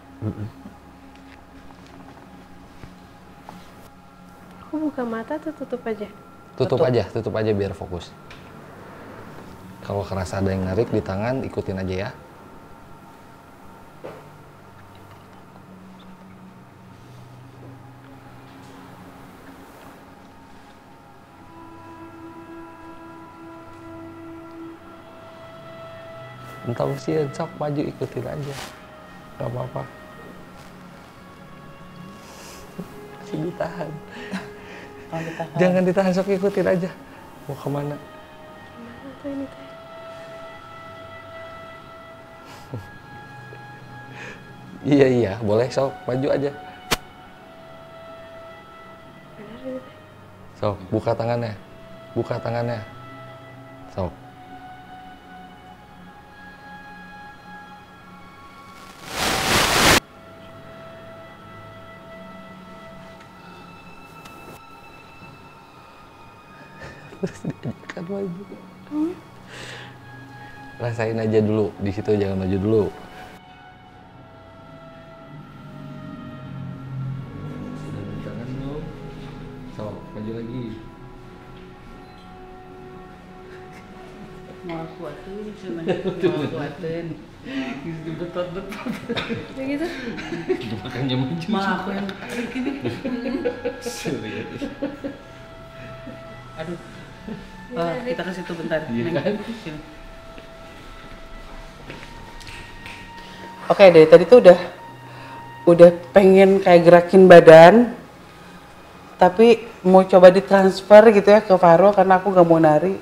Aku buka mata tuh tutup aja. Tutup aja biar fokus. Kalau kerasa ada yang narik di tangan, ikutin aja ya. Entah usia, sok maju ikutin aja. Gak apa-apa. Masih ditahan. Jangan ditahan, sok ikutin aja. Mau kemana? Mana tuh ini teh? Iya, boleh sok, maju aja. Benar ini teh. Sok, buka tangannya. Sok. Terus diajarkan maju. Rasain aja dulu, di situ jangan maju dulu. Jangan dong. Sok, maju lagi. Mau kuatin cuma mau kuatin. Betul. Ya gitu. Makanya maju. Mah aku yang tarik ini. Aduh. Kita ke situ bentar. Iya kan? Sini. Oke, dari tadi tuh udah pengen kayak gerakin badan, tapi mau coba ditransfer gitu ya ke Faro karena aku gak mau nari.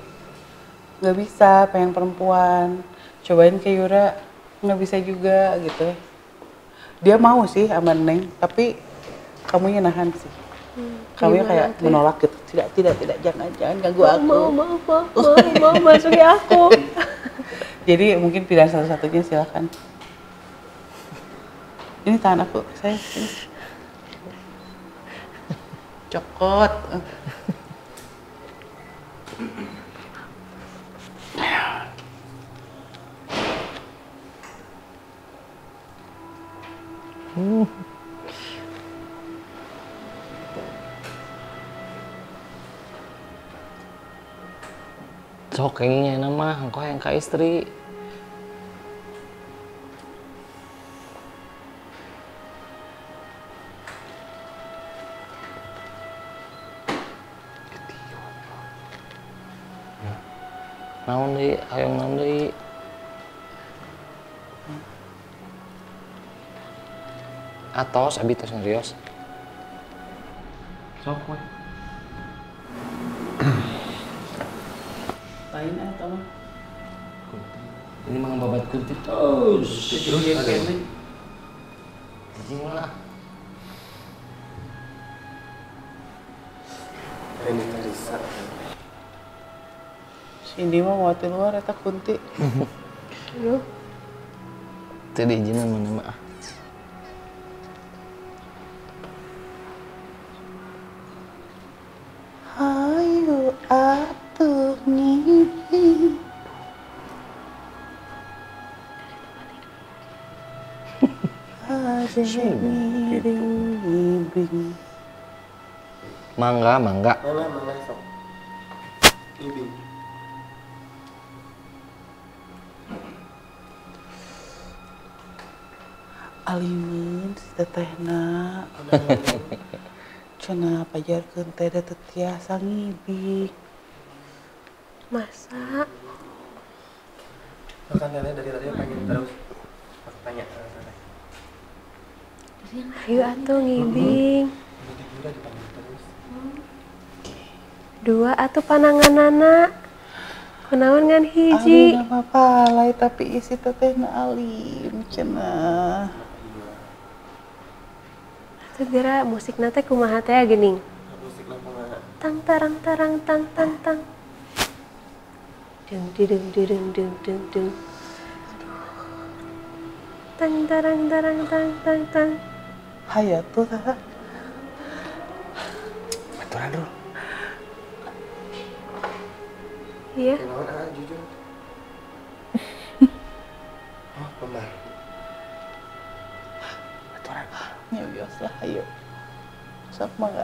nggak bisa, pengen perempuan. Cobain ke Yura, nggak bisa juga gitu. Dia mau sih sama Neng, tapi kamunya nahan sih. Kamunya kayak menolak gitu. Tidak, jangan ganggu aku. Mau masuki aku. Jadi mungkin pilihan satu-satunya silakan. Ini tangan aku, saya ini. Cokot. Sok kayaknya nama, engkau yang ka istri. Naon deui, hayang naon deui. Atos, abi tos serius. Sok we. Lain teman. Ini mah babat kuntit terus. Terus kene. Jijing lah. Ini Teresa. Ini mah mau di luar eta kunti. Aduh. Teu diizinan mana mah. Hayu atuh ngibing. Ngibing. Mangga. Mana sok. Ibing. Alimin si tetehna. Cenah pajarkeun teh da teu tiasa ngibing. Masa? Makan Nenek dari tadi pengen terus. Aku tanya. Ayo atuh ngibing. Dua atuh pananganana. Kunaon ngan hiji. Alina mah palai tapi isi tetehna alim cenah. Segera musik nate kumaha teh geuning. Musik na kumaha? Tang tarang tarang tang tang tang. Dung didung didung dung dung dung. Tang tarang tarang tang tang tang. Hayatu tah. Baturan dulu. Iya. Kenaon jujur. Oh, pembar. Baturan. Ya biasa lah, ayo. Sok mangga.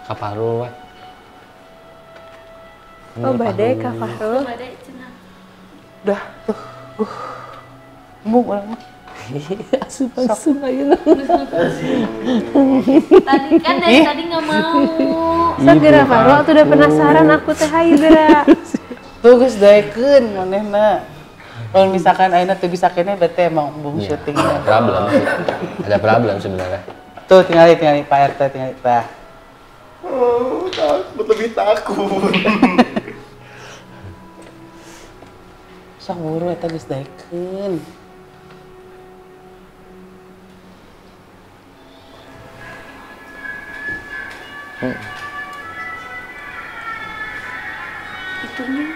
Kaparu we. Oh badai Kak Fahrul. Badai cenah. Udah tuh. Embung urang mah. Asup ayeuna. Tadi kan dari tadi nggak mau. Sok geura Fahrul atuh udah penasaran aku teh hayu geura. Tuh geus daekeun manehna. Kalau misalkan ayeuna teu bisa kene berarti emang embung syutingnya. Problem sih. Ada problem sebenarnya. Tuh tinggal Pak RT tinggal tah. Oh, takut lebih takut. Sok buru eta geus daekeun. Itunya.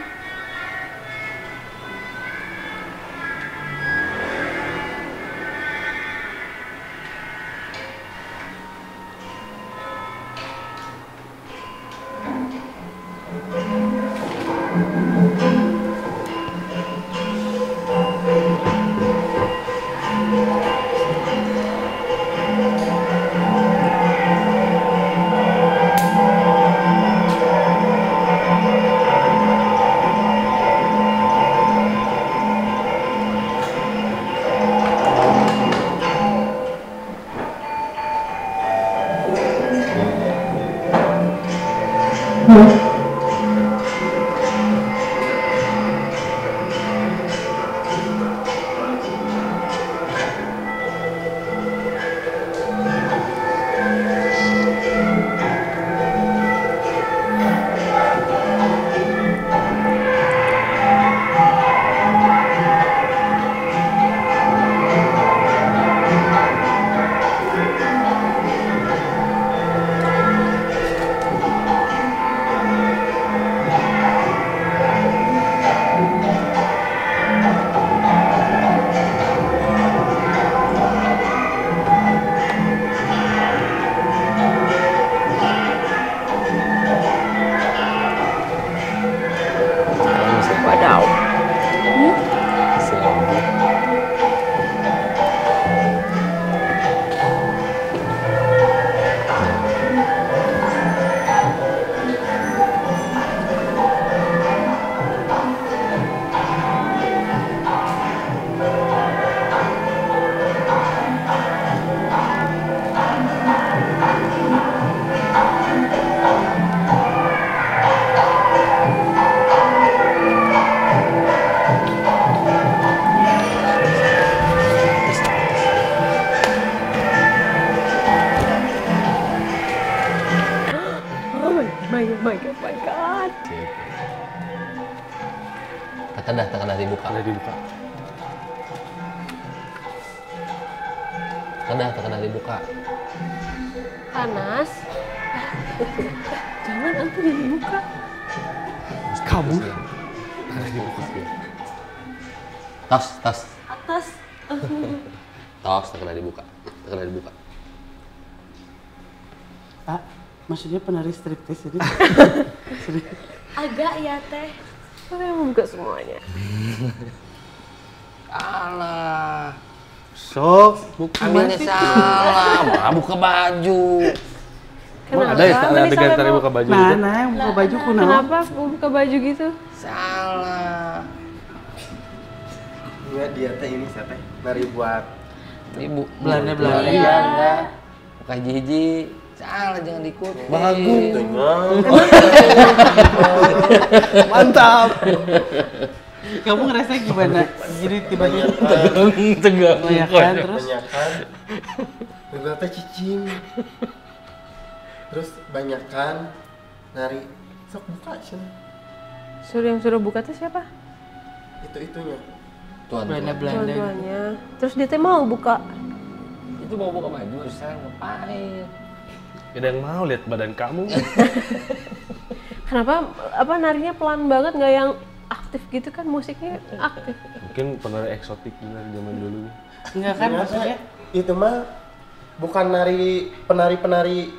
Tekan dah dibuka. Udah dibuka. Tekan dah dibuka. Panas. Jangan nanti dibuka. Kabur. Tas. Atas. Tos, tekan dah dibuka. Pak, maksudnya penari striptease ini? Agak ya teh. Saya mau buka semuanya. Alah. Sok, Ambilnya salah, malah buka baju. Emang ada ya adegan tadi buka baju gitu? Nah, yang buka baju kunaon? Kenapa buka baju gitu? Salah. Iya dia teh ini saya teh nari buat Ibu Belanda. Belanda. Buka jiji. Salah, jangan diikut. bagus. Mantap. Kamu ngerasa gimana? Jadi tiba-tiba Tegang. banyakan terus Banyakan. Ternyata cicing. Terus banyakan nari. Sok buka sini. Yang suruh buka tuh siapa? Itunya. Tuan. Belanda. Tuan-tuannya. Terus dia teh mau buka. Itu mau buka baju, saya ngapain? Ada yang mau lihat badan kamu? Kenapa narinya pelan banget, nggak yang aktif gitu kan, musiknya aktif. Mungkin penari eksotik juga zaman dulu. Enggak kan maksudnya? Itu mah bukan penari-penari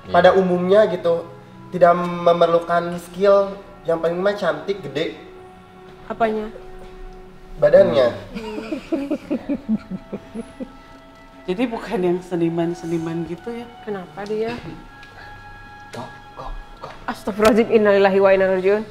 pada umumnya gitu. Tidak memerlukan skill, yang paling mah cantik, gede Apanya? badannya. Jadi bukan yang seniman-seniman gitu ya? Kenapa dia? Astagfirullahaladzim, innalillahi wa inna ilaihi raji'un.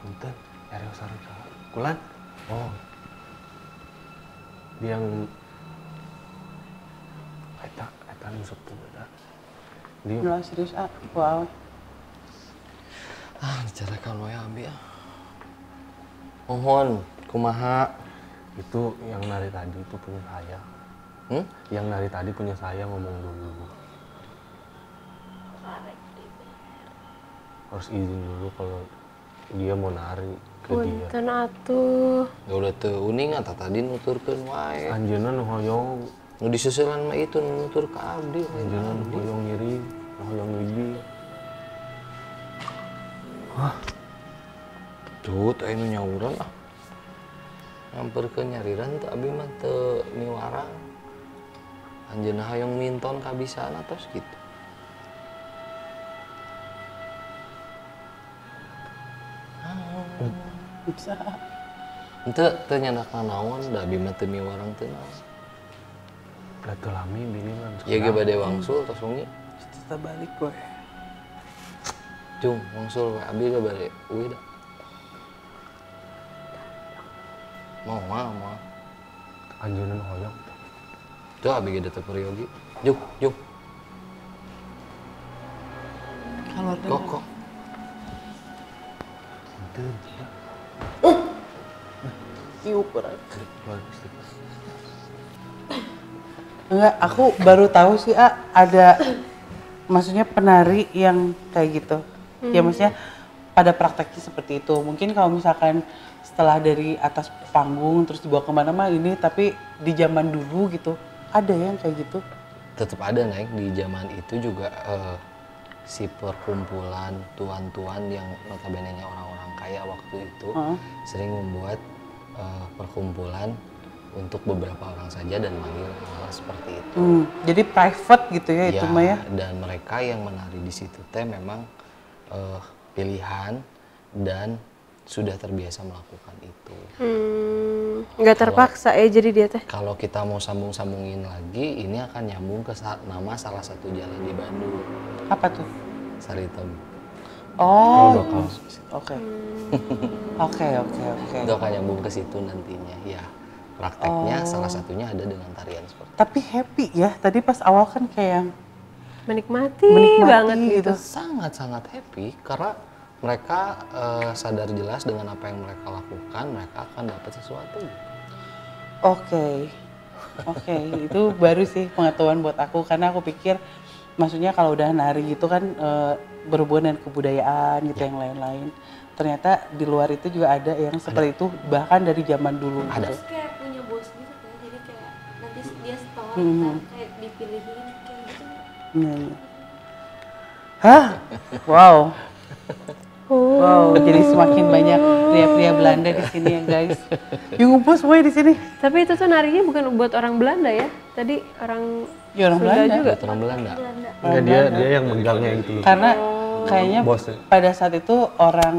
Punten, nyari sareng ka Kulan. Oh. Dia yang eta nusuk tuh beda. Dia Nggak serius, wow. Bicarakan wae Abi ah. Mohon, kumaha. itu yang nari tadi itu punya saya. Yang nari tadi punya saya, ngomong dulu. Harus izin dulu kalau dia mau nari ke dia. Punten atuh. Ya udah teu uning eta tadi nuturkeun wae. Anjeunna nu hoyong, Nu disusulan mah itu nu nutur ka abdi. anjeunna nu hoyong ngiring, nu hoyong ngigi. Cut, aya nu nyauran ah. Nyamperkeun nyariran teu abi mah teu miwarang. Anjeunna hayang minton kabisana tos kitu. Bisa. Teu nyandakna naon, da abi mah teu miwarang teu naon. Da teu lami bini mah. Ya ge bade wangsul tos wengi. Kita balik gue. Cung, wangsul we abi ge bade euy da. Mau. Anjeunna nu hoyong. Tuh abi ge teu periogi. Juk. Kalau Kok. Punten. ukuran. Enggak, aku baru tahu sih ada maksudnya penari yang kayak gitu. Ya maksudnya pada prakteknya seperti itu. Mungkin kalau misalkan setelah dari atas panggung terus dibawa kemana mah ini, tapi di zaman dulu gitu ada yang kayak gitu. Tetap ada naik di zaman itu juga si perkumpulan tuan-tuan yang notabene-nya orang-orang kaya waktu itu sering membuat perkumpulan untuk beberapa orang saja dan manggil malah seperti itu. Jadi private gitu ya itu mah ya. Dan mereka yang menari di situ teh memang pilihan dan sudah terbiasa melakukan itu. Nggak terpaksa ya jadi dia teh. Kalau kita mau sambung-sambungin lagi, ini akan nyambung ke nama salah satu jalan di Bandung. Apa tuh? Saritem. Oh, oke. Itu akan nyambung ke situ nantinya. Ya, prakteknya salah satunya ada dengan tarian seperti itu. Tapi happy ya. Tadi pas awal kan kayak Menikmati banget gitu. Sangat-sangat happy karena mereka sadar jelas dengan apa yang mereka lakukan, mereka akan dapat sesuatu. Oke. Oke, itu baru sih pengetahuan buat aku karena aku pikir maksudnya kalau udah nari gitu kan berhubungan dengan kebudayaan gitu yang lain-lain. Ternyata di luar itu juga ada yang seperti itu bahkan dari zaman dulu. Ada. Terus kayak punya bos gitu kan, jadi kayak nanti dia setelah kan kayak dipilihin kayak gitu. Hah? Wow. Wow, jadi semakin banyak pria-pria Belanda di sini ya guys. Yang ngumpul semuanya di sini. Tapi itu tuh narinya bukan buat orang Belanda ya? Tadi orang Ya orang Sunda Belanda. juga. Orang Belanda. Enggak, dia yang megangnya gitu loh. Karena kayaknya Bosnya. pada saat itu orang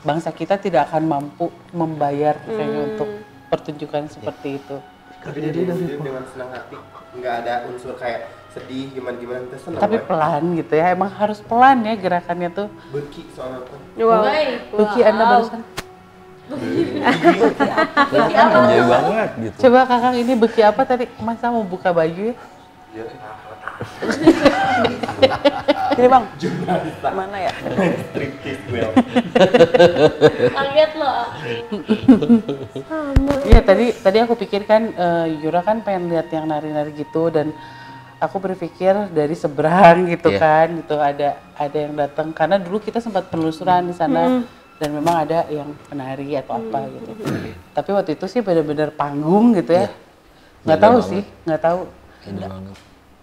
bangsa kita tidak akan mampu membayar kayaknya untuk pertunjukan seperti itu. Tapi dia dengan senang hati, nggak ada unsur kayak sedih gimana kita senang. Tapi pelan gitu ya, emang harus pelan ya gerakannya tuh. Beki soalnya kan. Wow. Beki Anda barusan. Jauh banget gitu. Coba kakak ini beki apa tadi? Masa mau buka baju ya? Ini bang. Mana ya? Striptease gue. Kaget loh. Iya tadi aku pikirkan Yura kan pengen lihat yang nari-nari gitu dan aku berpikir dari seberang gitu kan gitu ada yang datang karena dulu kita sempat penelusuran di sana dan memang ada yang penari atau apa gitu. Tapi waktu itu sih benar-benar panggung gitu ya. Nggak tahu sih, nggak tahu.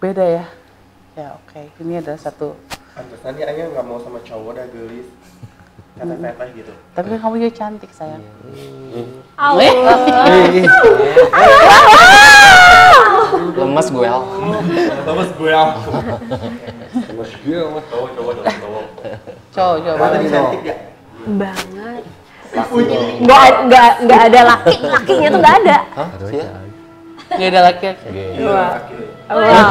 Beda ya. Ya oke. Ini ada satu. Pantesan dia aja nggak mau sama cowok dah gelis. Teteh-teteh gitu. Tapi kan kamu juga cantik sayang. Lemes gue al. Lemes gue al. Cowok. Tadi cantik ya? Banget. Nggak ada lakinya tuh nggak ada. Nggak ada laki-laki. Wow.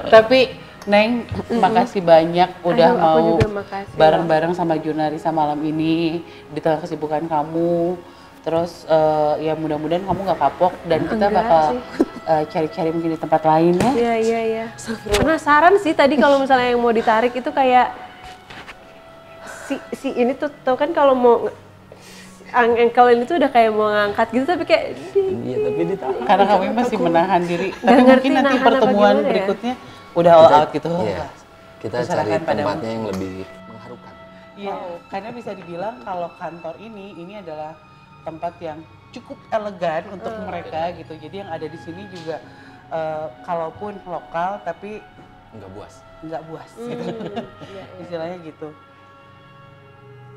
Tapi Neng, makasih banyak udah Aduh, aku mau juga makasih. bareng-bareng sama Junarisa malam ini di tengah kesibukan kamu. Terus ya mudah-mudahan kamu nggak kapok dan kita Enggak bakal sih. cari-cari mungkin di tempat lain ya. Iya. Penasaran sih tadi kalau misalnya yang mau ditarik itu kayak si ini tuh tau kan kalau mau ankle ini tuh udah kayak mau ngangkat gitu tapi kayak Iya, tapi ditahan. Karena kamu masih menahan diri. Nggak Tapi ngerti mungkin nanti nahan apa pertemuan gimana ya? berikutnya udah all out gitu. Iya. Kita cari Serahkan padamu. tempatnya yang lebih mengharukan. Iya, karena bisa dibilang kalau kantor ini adalah tempat yang cukup elegan untuk mereka gitu. Jadi yang ada di sini juga kalaupun lokal tapi nggak buas gitu. Istilahnya gitu.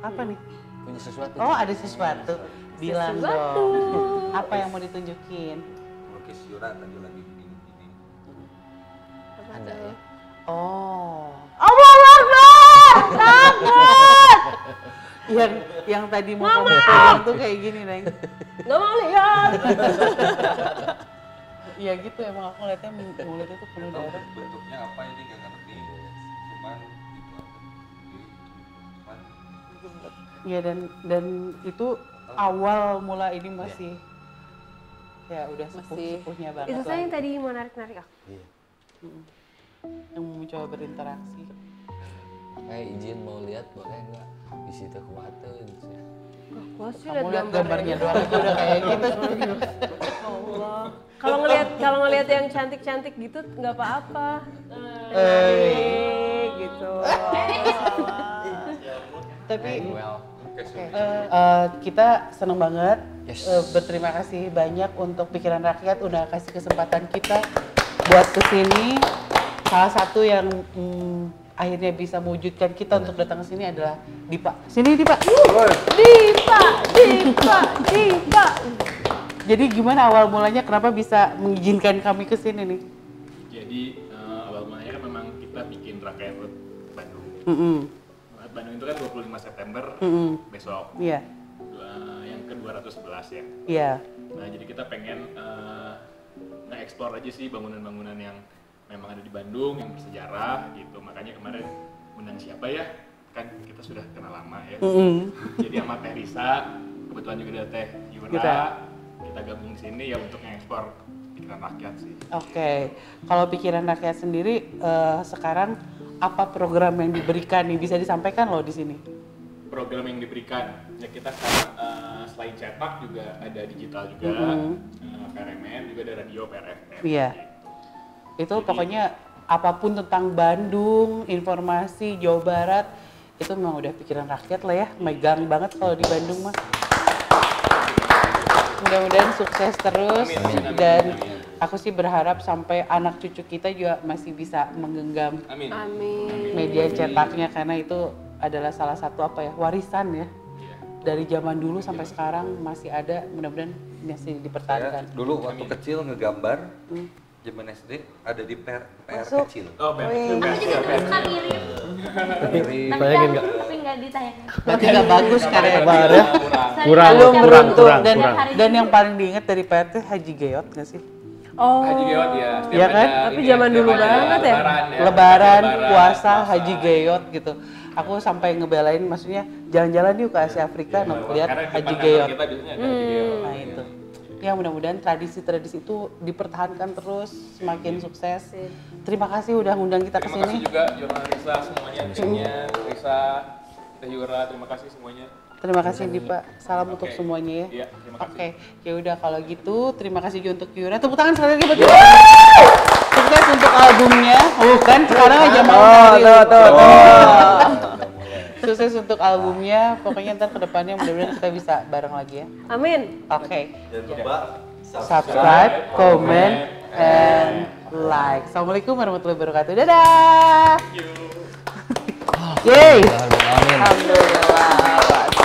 Apa nih? Punya sesuatu. Oh ada sesuatu. Bilang dong. Apa yang mau ditunjukin? Lukis Yura tadi lagi begini. Ada ya. Oh. Allah Akbar! Takut! yang tadi mau kamu pegang tuh kayak gini, Neng. nggak mau lihat. Iya gitu emang aku ngeliatnya mulutnya tuh penuh darah. Bentuknya apa ini nggak ngerti. Cuman itu cuman Iya dan itu awal mula ini masih ya udah sepuh-sepuhnya banget. Itu lah. saya yang tadi mau narik-narik aku. Iya. Yang mau mencoba berinteraksi. Kayak izin mau lihat boleh nggak? Di situ kuatin. Gua sih Kamu lihat lihat gambarnya doang aja udah kayak gitu. Allah. Kalau ngelihat yang cantik-cantik gitu nggak apa-apa. Gitu. Tapi Well. kita seneng banget. Yes. Berterima kasih banyak untuk Pikiran Rakyat udah kasih kesempatan kita buat kesini. Salah satu yang akhirnya bisa mewujudkan kita untuk datang ke sini adalah Dipa. Sini Dipa. Dipa. Jadi gimana awal mulanya kenapa bisa mengizinkan kami ke sini nih? Jadi awal mulanya kan memang kita bikin rangkaian road Bandung. Bandung itu kan 25 September besok. Iya. Yang ke-211 ya. Iya. Nah, jadi kita pengen nge-explore aja sih bangunan-bangunan yang memang ada di Bandung yang bersejarah gitu. Makanya kemarin undang siapa ya? Kan kita sudah kenal lama ya. Jadi sama Teh Risa, kebetulan juga ada Teh Yura. Kita gabung di sini ya untuk nge-explore Pikiran Rakyat sih. Oke. Kalau Pikiran Rakyat sendiri sekarang apa program yang diberikan nih bisa disampaikan loh di sini? Program yang diberikan ya kita sekarang selain cetak juga ada digital juga, PRMN juga ada radio PRFM. Iya. Itu pokoknya apapun tentang Bandung, informasi Jawa Barat, itu memang udah pikiran rakyat lah ya, megang banget kalau di Bandung mah. Mudah-mudahan sukses terus. Amin. Dan aku sih berharap sampai anak cucu kita juga masih bisa menggenggam Amin. media cetaknya, karena itu adalah salah satu warisan ya. Dari zaman dulu sampai sekarang masih ada, mudah-mudahan masih dipertahankan. Dulu waktu kecil ngegambar, zaman SD ada di PR kecil. Oh, PR. Aku juga suka ngirim. Tapi nggak ditayangkan. Berarti nggak bagus karya. Kurang. Dan yang paling diingat dari PR itu Haji Geot nggak sih? Oh. Haji Geot ya. Iya kan? Tapi zaman dulu banget ya. Lebaran, puasa, Haji Geot gitu. Aku sampai ngebelain, maksudnya jalan-jalan yuk ke Asia Afrika, lihat Haji Geot. Nah itu. Ya mudah-mudahan tradisi-tradisi itu dipertahankan terus, semakin sukses. Terima kasih udah ngundang kita ke Terima kasih sini. juga Jurnal Risa semuanya, timnya, Risa, Teh Yura, terima kasih semuanya. Terima kasih Dipa, salam untuk semuanya ya. Iya, terima kasih. Oke, ya udah kalau gitu terima kasih juga untuk Yura. Tepuk tangan sekali lagi buat Yura. Sukses untuk albumnya. Kan sekarang aja mau Sukses untuk albumnya. Pokoknya ntar kedepannya mudah-mudahan kita bisa bareng lagi ya. Amin. Oke. Jangan lupa Subscribe, comment, and like. Assalamualaikum warahmatullahi wabarakatuh. Dadah. Yeay. Amin. Alhamdulillah.